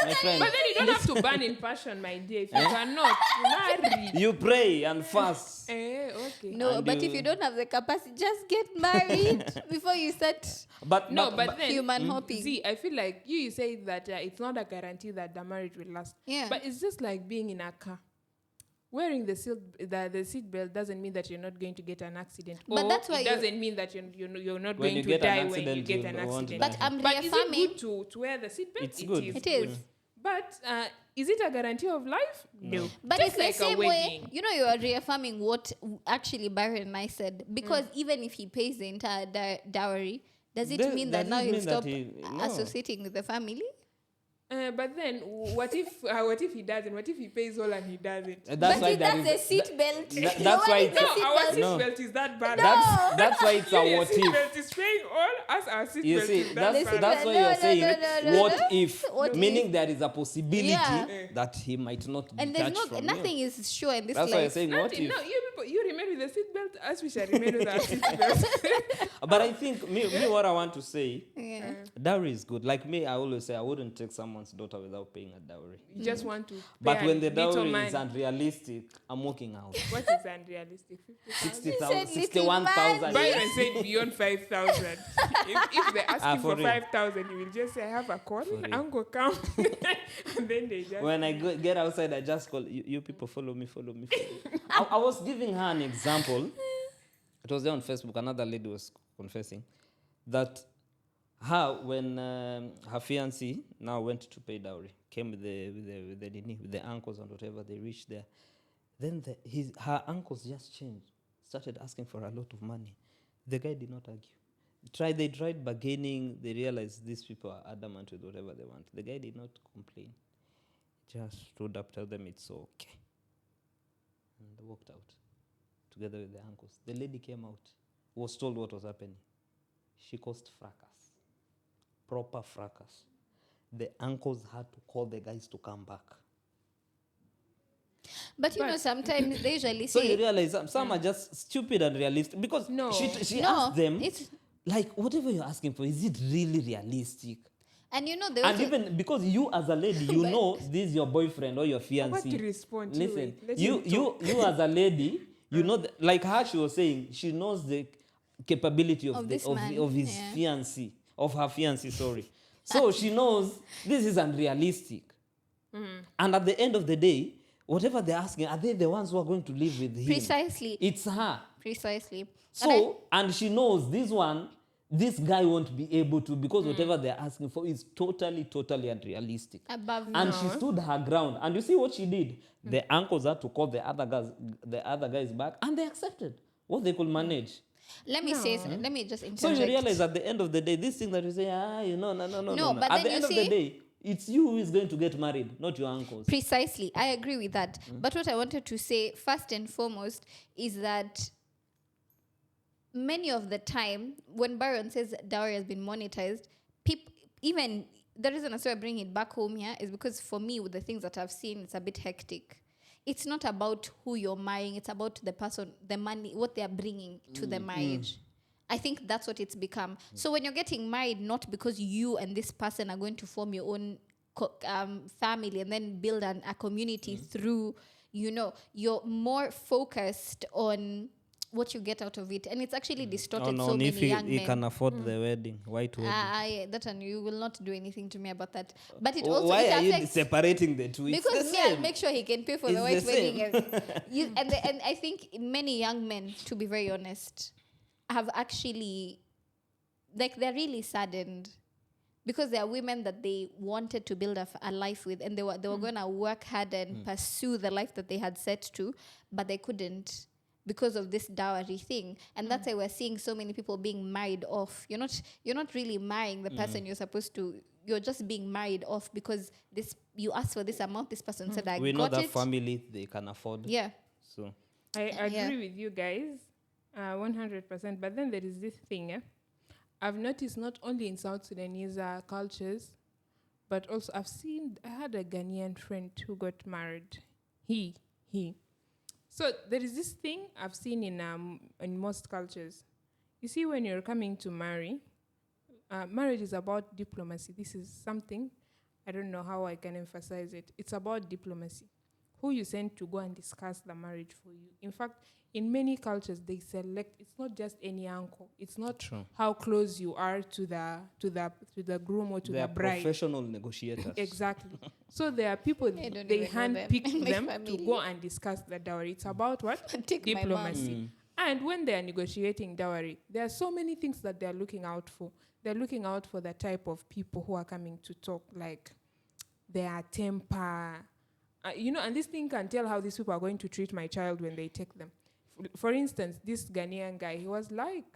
S3: My friend,
S1: But then you don't have to burn in passion, my dear. If you cannot, marry.
S3: you pray and fast.
S1: Okay.
S2: No,
S3: And
S2: but
S3: you-
S2: if you don't have the capacity, just get married before you start
S3: But
S1: Then
S2: human hopping.
S1: See, I feel like you say that it's not a guarantee that the marriage will last.
S2: Yeah.
S1: But it's just like being in a car. Wearing the seat belt doesn't mean that you're not going to get an accident.
S2: But
S1: Or
S2: that's why
S1: it
S2: you-
S1: doesn't mean that you're not
S3: When
S1: going
S3: you
S1: to
S3: get an
S1: die when you
S3: accident,
S1: get
S3: you
S1: an
S3: don't want to
S1: accident.
S2: But I'm
S1: But is it
S2: reaffirming.
S1: good to wear the seat belt?
S3: It's good.
S2: It is.
S1: But is it a guarantee of life? No.
S2: But
S1: Just
S2: it's
S1: like
S2: the
S1: a
S2: same way,
S1: wedding.
S2: you know, you are reaffirming what actually Byron and I said. Because even if he pays the entire dowry, does it mean that
S3: does
S2: now
S3: it
S2: he'll
S3: mean that
S2: stop
S3: no.
S2: associating with the family?
S1: But then, what if he doesn't? What if he pays all and he doesn't?
S3: That's
S2: But
S3: why
S2: if
S3: there
S2: that's
S3: is-
S2: a seatbelt.
S3: that's why it's
S1: No,
S3: a-
S1: our
S2: seatbelt.
S3: No.
S1: seatbelt is that bad.
S3: That's why it's a
S1: Your
S3: what if.
S1: seatbelt is paying all us. Our seatbelt
S3: You see,
S1: is that
S3: that's
S1: bad.
S3: that's why
S2: No,
S3: you're
S2: no,
S3: saying
S2: no,
S3: what if,
S2: What
S3: meaning
S2: if?
S3: there is a possibility
S2: Yeah.
S3: that he might not
S2: And there's
S3: detach from
S2: nothing
S3: you.
S2: is sure in this
S3: That's why you're
S2: life.
S3: saying what
S1: Nothing.
S3: if.
S1: No, you people, you remain with the seatbelt as we shall remain with our seatbelt.
S3: But I think me what I want to say,
S2: Yeah.
S3: dowry is good. Like me, I always say I wouldn't take someone's daughter without paying a dowry.
S1: You just want to.
S3: But
S1: pay
S3: when
S1: a
S3: the
S1: little
S3: dowry
S1: money.
S3: is unrealistic, I'm walking out.
S1: What is unrealistic? 50,000.
S3: 60,000,
S2: little
S3: 61,000.
S2: money.
S1: Byron said beyond 5,000. If they're asking
S3: for
S1: for
S3: real.
S1: 5,000, you will just say, I have a call,
S3: real.
S1: uncle come. And then they just.
S3: When I get outside, I just call you people follow me. I was giving her an example. It was there on Facebook. Another lady was confessing that when her fiancé now went to pay dowry, came with the uncles and whatever, they reached there. Then her uncles just changed, started asking for a lot of money. The guy did not argue. They tried bargaining. They realized these people are adamant with whatever they want. The guy did not complain. Just stood up, told them it's okay, and they walked out together with the uncles. The lady came out, was told what was happening. She caused fracas, proper fracas. The uncles had to call the guys to come back.
S2: But you know, sometimes they usually
S3: So you
S2: say,
S3: realize some are just stupid and realistic because
S1: No.
S3: she
S2: No,
S3: asked them,
S2: it's-
S3: like, whatever you're asking for, is it really realistic?
S2: and you know, they
S3: And
S2: also,
S3: even because you as a lady, you know this is your boyfriend or your fiancé.
S1: What to respond to
S3: Listen,
S1: it? Let
S3: you
S1: him
S3: you as a lady, you know, like her, she was saying, she knows the capability of
S2: this man,
S3: his
S2: yeah.
S3: fiancé, of her fiancé, sorry. So she knows this is unrealistic. And at the end of the day, whatever they're asking, are they the ones who are going to live with him?
S2: precisely,
S3: It's her.
S2: precisely.
S3: So, and she knows this guy won't be able to, because whatever they're asking for is totally unrealistic.
S2: Above
S3: And she stood her ground. And you see what she did? The uncles had to call the other guys back, and they accepted what they could manage.
S2: Let me say, let me just
S3: So
S2: interject.
S3: you realize at the end of the day, this thing that you say, no.
S2: No, but
S3: At
S2: then
S3: the
S2: you
S3: end of
S2: see-
S3: the day, it's you who is going to get married, not your uncles.
S2: Precisely. I agree with that. But what I wanted to say first and foremost is that many of the time, when Byron says dowry has been monetized, even the reason I started bringing it back home here is because for me, with the things that I've seen, it's a bit hectic. It's not about who you're marrying. It's about the person, the money, what they're bringing to the marriage. I think that's what it's become. So when you're getting married, not because you and this person are going to form your own family and then build a community through, you're more focused on what you get out of it, and it's actually
S3: Oh
S2: distorted
S3: no,
S2: so
S3: and
S2: many
S3: if he,
S2: young
S3: he
S2: men.
S3: can afford the wedding, white wedding.
S2: That one, you will not do anything to me about that. But it
S3: Oh,
S2: also
S3: why
S2: it
S3: are you
S2: affects,
S3: separating the two? It's
S2: because
S3: the
S2: me, I'll
S3: same.
S2: make sure he can pay for
S3: It's
S2: the
S3: the
S2: white wedding.
S3: same.
S2: And I think many young men, to be very honest, have actually, like, they're really saddened because there are women that they wanted to build a life with, and they were going to work hard and pursue the life that they had set to, but they couldn't because of this dowry thing. And that's why we're seeing so many people being married off. You're not really marrying the person you're supposed to. You're just being married off because you asked for this amount, this person said I
S3: We know
S2: got
S3: that
S2: it.
S3: family, they can afford.
S2: Yeah.
S3: So
S1: I
S2: Yeah.
S1: agree with you guys, 100%. But then there is this thing. I've noticed not only in South Sudanese cultures, but also I had a Ghanaian friend who got married. He. So there is this thing I've seen in most cultures. You see, when you're coming to marry, marriage is about diplomacy. This is something, I don't know how I can emphasize it. It's about diplomacy. Who you send to go and discuss the marriage for you. In fact, in many cultures, they select. It's not just any uncle. It's not
S3: True.
S1: how close you are to the groom or to
S3: they
S1: the
S3: are
S1: bride.
S3: professional negotiators.
S1: Exactly. So there are people
S2: I don't
S1: they
S2: even know them.
S1: handpick
S2: My
S1: them
S2: family.
S1: to go and discuss the dowry. It's about what?
S2: Take my mom.
S1: Diplomacy. And when they are negotiating dowry, there are so many things that they are looking out for. They're looking out for the type of people who are coming to talk, like their temper. And this thing can tell how these people are going to treat my child when they take them. For instance, this Ghanaian guy, he was like,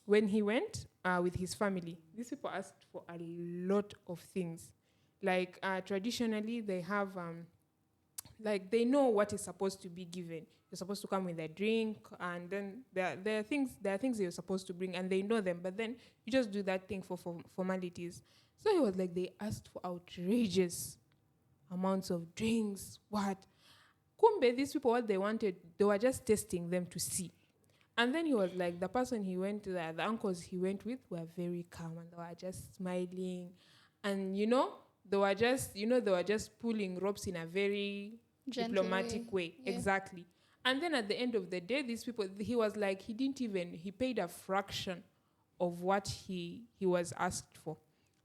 S1: when he went with his family, these people asked for a lot of things. Like traditionally, they have, like they know what is supposed to be given. You're supposed to come with a drink, and then there are things you're supposed to bring, and they know them. But then you just do that thing for formalities. So he was like, they asked for outrageous amounts of drinks. What? Kumbe, these people, what they wanted, they were just testing them to see. And then he was like, the person he went to, the uncles he went with were very calm, and they were just smiling. And, they were just pulling ropes in a very
S2: Gentle
S1: diplomatic way.
S2: Yeah.
S1: Exactly. And then at the end of the day, these people, he was like, he paid a fraction of what he was asked for.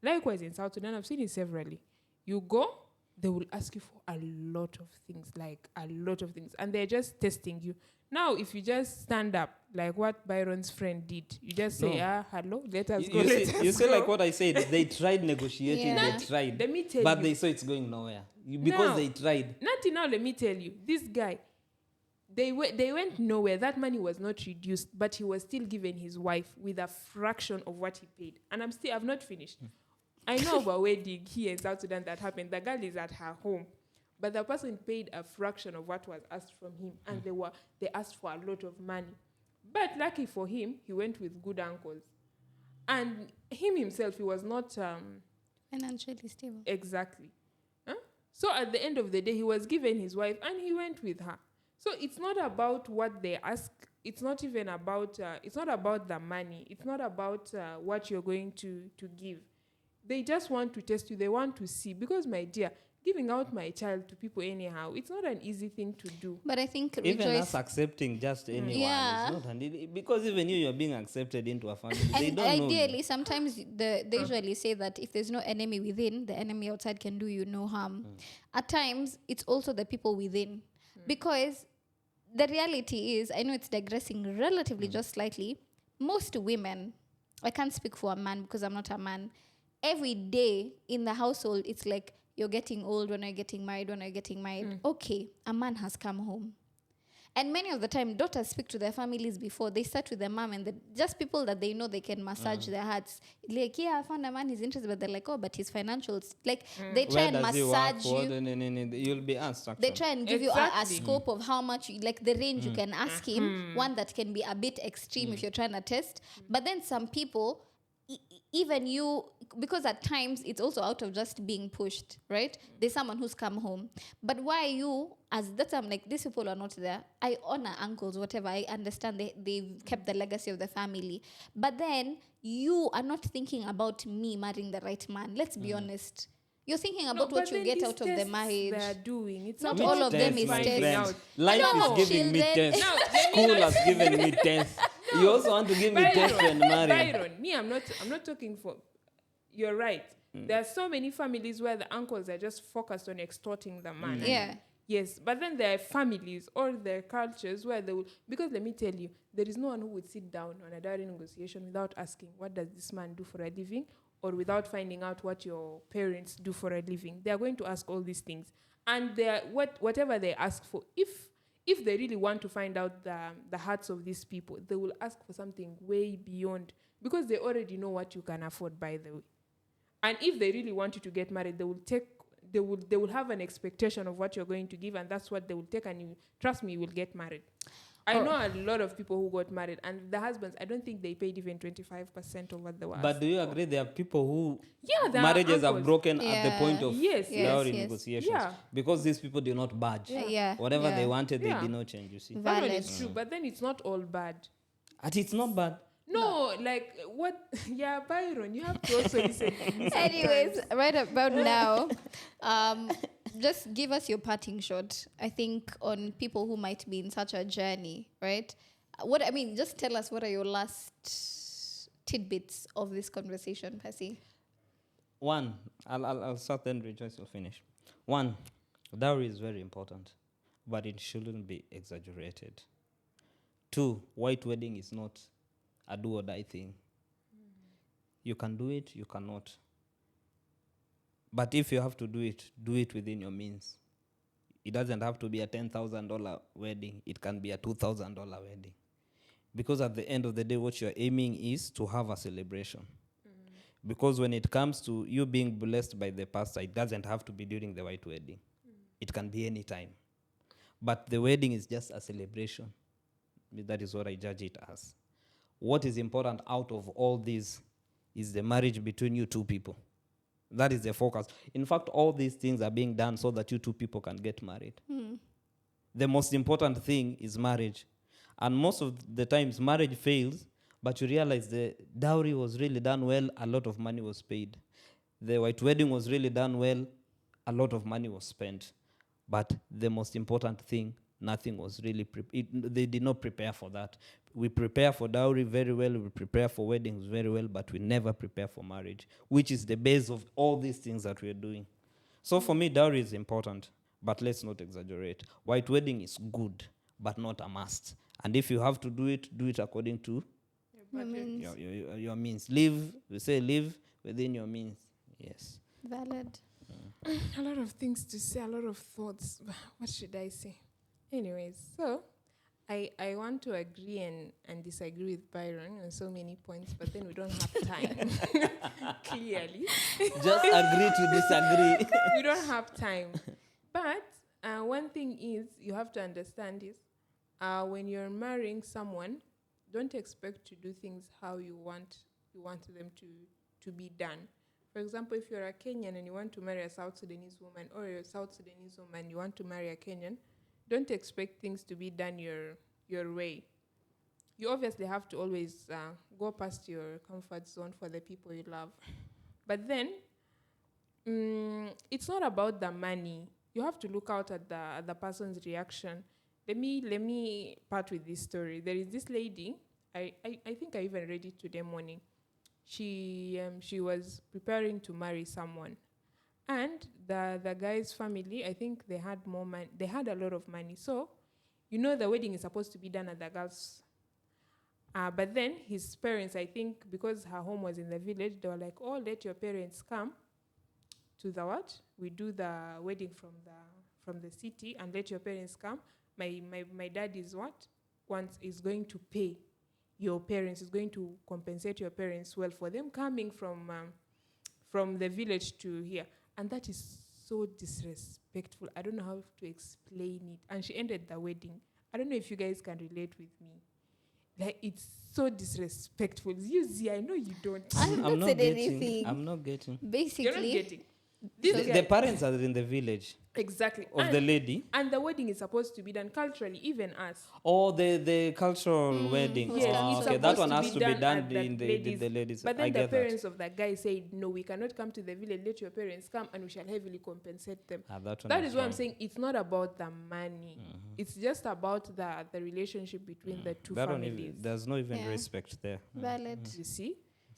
S1: Likewise, in South Sudan, I've seen it severally. You go, they will ask you for a lot of things, like a lot of things. And they're just testing you. Now, if you just stand up, like what Byron's friend did, you just say, hello, let us go.
S3: You say like what I said. They tried negotiating.
S2: Yeah.
S3: They tried.
S1: Let me tell
S3: but
S1: you.
S3: they saw it's going nowhere. Because
S1: Now,
S3: they tried.
S1: Not now, let me tell you. This guy, they went nowhere. That money was not reduced, but he was still giving his wife with a fraction of what he paid. And I've not finished. I know of a wedding here in South Sudan that happened. The girl is at her home, but the person paid a fraction of what was asked from him, and they asked for a lot of money. But lucky for him, he went with good uncles, and him himself, he was not
S2: Financially stable.
S1: exactly. So at the end of the day, he was given his wife, and he went with her. So it's not about what they ask. It's not even about. It's not about the money. It's not about what you're going to give. They just want to test you. They want to see. Because, my dear, giving out my child to people anyhow, it's not an easy thing to do.
S2: But I think
S3: Even
S2: Rejoice,
S3: us accepting just anyone
S2: Yeah.
S3: is not because even you're being accepted into a family. They
S2: and
S3: don't know.
S2: ideally, sometimes they usually say that if there's no enemy within, the enemy outside can do you no harm. At times, it's also the people within. Because the reality is, I know it's digressing relatively just slightly, most women, I can't speak for a man because I'm not a man, every day in the household, it's like, you're getting old when you're getting married, Okay, a man has come home. And many of the time, daughters speak to their families before. They start with their mom and just people that they know they can massage their hearts. Like, yeah, I found a man, he's interested, but they're like, oh, but his financials. Like, they try and massage you.
S3: You'll be asked.
S2: They try and give you a scope of how much, like the range you can ask him. One that can be a bit extreme if you're trying to test. But then some people, even you, because at times it's also out of just being pushed, right? There's someone who's come home. But why you, as that time, like these people are not there. I honor uncles, whatever. I understand they've kept the legacy of the family. But then you are not thinking about me marrying the right man. Let's be honest. You're thinking
S1: No,
S2: about
S1: but
S2: what you
S1: then
S2: get
S1: these
S2: out of the
S1: tests
S2: marriage.
S1: they're doing. It's
S2: Not
S1: about
S2: all of them
S3: Tests,
S2: is
S3: my
S2: tests.
S3: friend.
S1: out.
S3: Life
S2: No,
S3: is giving me
S2: children.
S3: tests.
S1: No, let me
S3: School
S1: not-
S3: has given me tests. You also want to give me tests when married.
S1: Byron, me, I'm not talking for. You're right. There are so many families where the uncles are just focused on extorting the man.
S2: Yeah.
S1: Yes, but then there are families or there are cultures where they will, because let me tell you, there is no one who would sit down on a dowry negotiation without asking, what does this man do for a living? Or without finding out what your parents do for a living. They are going to ask all these things. And they are, whatever they ask for, if they really want to find out the hearts of these people, they will ask for something way beyond, because they already know what you can afford, by the way. And if they really want you to get married, they will have an expectation of what you're going to give, and that's what they will take, and you trust me, you will get married. I know a lot of people who got married, and the husbands, I don't think they paid even 25% of what they were
S3: But
S1: asked
S3: do you
S1: for.
S3: agree there are people who
S1: there are
S3: marriages are
S1: uncles.
S3: broken at the point of
S1: Yes,
S3: dowry
S2: yes.
S3: negotiations?
S1: Yeah.
S3: Because these people did not budge.
S2: Yeah.
S3: Whatever
S2: yeah.
S3: they wanted,
S1: Yeah.
S3: they did not change, you see.
S1: That one
S2: Valid.
S1: is true, but then it's not all bad.
S3: And it's not bad.
S1: No, like what? Yeah, Byron, you have to also listen to me.
S2: Anyways,
S1: sometimes.
S2: right about now, just give us your parting shot. I think on people who might be in such a journey, right? Just tell us what are your last tidbits of this conversation, Percy.
S3: One, I'll start, then Rejoice will finish. One, dowry is very important, but it shouldn't be exaggerated. Two, white wedding is not a do or die thing. You can do it, you cannot. But if you have to do it within your means. It doesn't have to be a $10,000 wedding. It can be a $2,000 wedding. Because at the end of the day, what you're aiming is to have a celebration. Because when it comes to you being blessed by the pastor, it doesn't have to be during the white wedding. It can be any time. But the wedding is just a celebration. That is what I judge it as. What is important out of all this is the marriage between you two people. That is the focus. In fact, all these things are being done so that you two people can get married. The most important thing is marriage. And most of the times, marriage fails, but you realize the dowry was really done well, a lot of money was paid. The white wedding was really done well, a lot of money was spent. But the most important thing, nothing was really, they did not prepare for that. We prepare for dowry very well, we prepare for weddings very well, but we never prepare for marriage, which is the base of all these things that we're doing. So for me, dowry is important, but let's not exaggerate. White wedding is good, but not a must. And if you have to do it according to your means. Live within your means. Yes.
S2: Valid.
S1: A lot of things to say, a lot of thoughts. What should I say? Anyways, so I want to agree and disagree with Byron on so many points, but then we don't have time. Clearly.
S3: Just agree to disagree.
S1: We don't have time. But one thing is, you have to understand is, when you're marrying someone, don't expect to do things how you want them to be done. For example, if you're a Kenyan and you want to marry a South Sudanese woman, or you're a South Sudanese woman, you want to marry a Kenyan, don't expect things to be done your way. You obviously have to always go past your comfort zone for the people you love. But then, it's not about the money. You have to look out at the person's reaction. Let me part with this story. There is this lady, I think I even read it today morning. She was preparing to marry someone. And the guy's family, I think they had more money. They had a lot of money. So, the wedding is supposed to be done at the girl's. But then his parents, I think, because her home was in the village, they were like, oh, let your parents come to the what? We do the wedding from the city, and let your parents come. My dad is is going to pay your parents, is going to compensate your parents well for them coming from the village to here. And that is so disrespectful. I don't know how to explain it. And she ended the wedding. I don't know if you guys can relate with me. Like, it's so disrespectful. You see, I know you don't.
S2: I'm not said anything.
S3: I'm not getting.
S2: Basically,
S1: You're not getting.
S3: The parents are in the village.
S1: Exactly.
S3: of the lady.
S1: And the wedding is supposed to be done culturally, even us.
S3: Or the cultural wedding.
S2: Yes,
S3: Oh,
S2: it's
S3: okay, that one
S1: supposed
S3: has to be done
S1: at
S3: in the ladies.
S1: But
S3: I
S1: then the
S3: get that.
S1: parents of the guy said, no, we cannot come to the village. Let your parents come and we shall heavily compensate them.
S3: That one
S1: That is why I'm
S3: wrong.
S1: saying it's not about the money. It's just about the relationship between the two
S3: That one,
S1: families.
S3: there's no even
S2: Yeah.
S3: respect there.
S2: Valid.
S1: You see?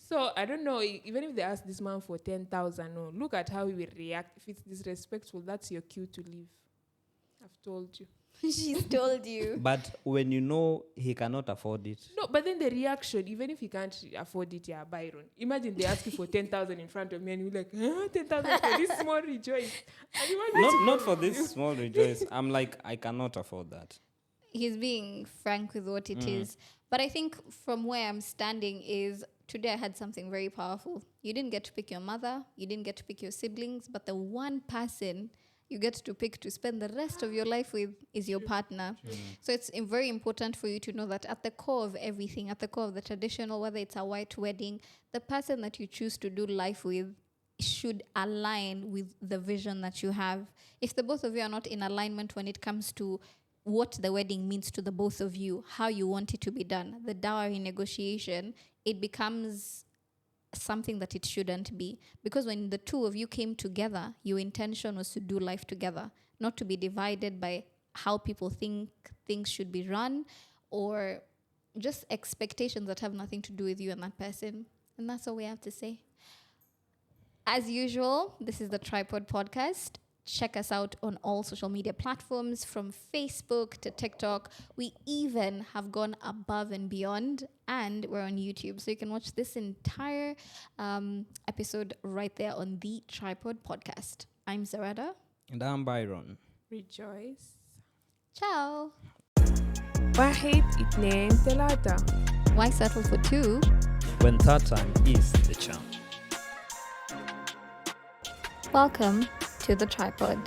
S1: So I don't know, even if they ask this man for 10,000, no, look at how he will react. If it's disrespectful, that's your cue to leave. I've told you.
S2: She's told you.
S3: But when you know he cannot afford it,
S1: No, but then the reaction, even if you can't afford it, yeah, Byron. Imagine they ask you for 10,000 in front of me and you're like, 10,000 for this small rejoice. And you want
S3: not for this small rejoice. I'm like, I cannot afford that.
S2: He's being frank with what it is. But I think from where I'm standing is today I had something very powerful. You didn't get to pick your mother, you didn't get to pick your siblings, but the one person you get to pick to spend the rest of your life with is your partner. So it's very important for you to know that at the core of everything, at the core of the traditional, whether it's a white wedding, the person that you choose to do life with should align with the vision that you have. If the both of you are not in alignment when it comes to what the wedding means to the both of you, how you want it to be done, the dowry negotiation, it becomes something that it shouldn't be. Because when the two of you came together, your intention was to do life together, not to be divided by how people think things should be run or just expectations that have nothing to do with you and that person. And that's all we have to say. As usual, this is the Tripod Podcast. Check us out on all social media platforms, from Facebook to TikTok. We even have gone above and beyond, and we're on YouTube. So you can watch this entire episode right there on the Tripod Podcast. I'm ZEREDA.
S3: And I'm Byron.
S1: rejoice.
S2: Ciao.
S1: واحد اثنين ثلاثة.
S2: Why settle for two?
S3: When third time is the charm.
S2: Welcome to the Tripod.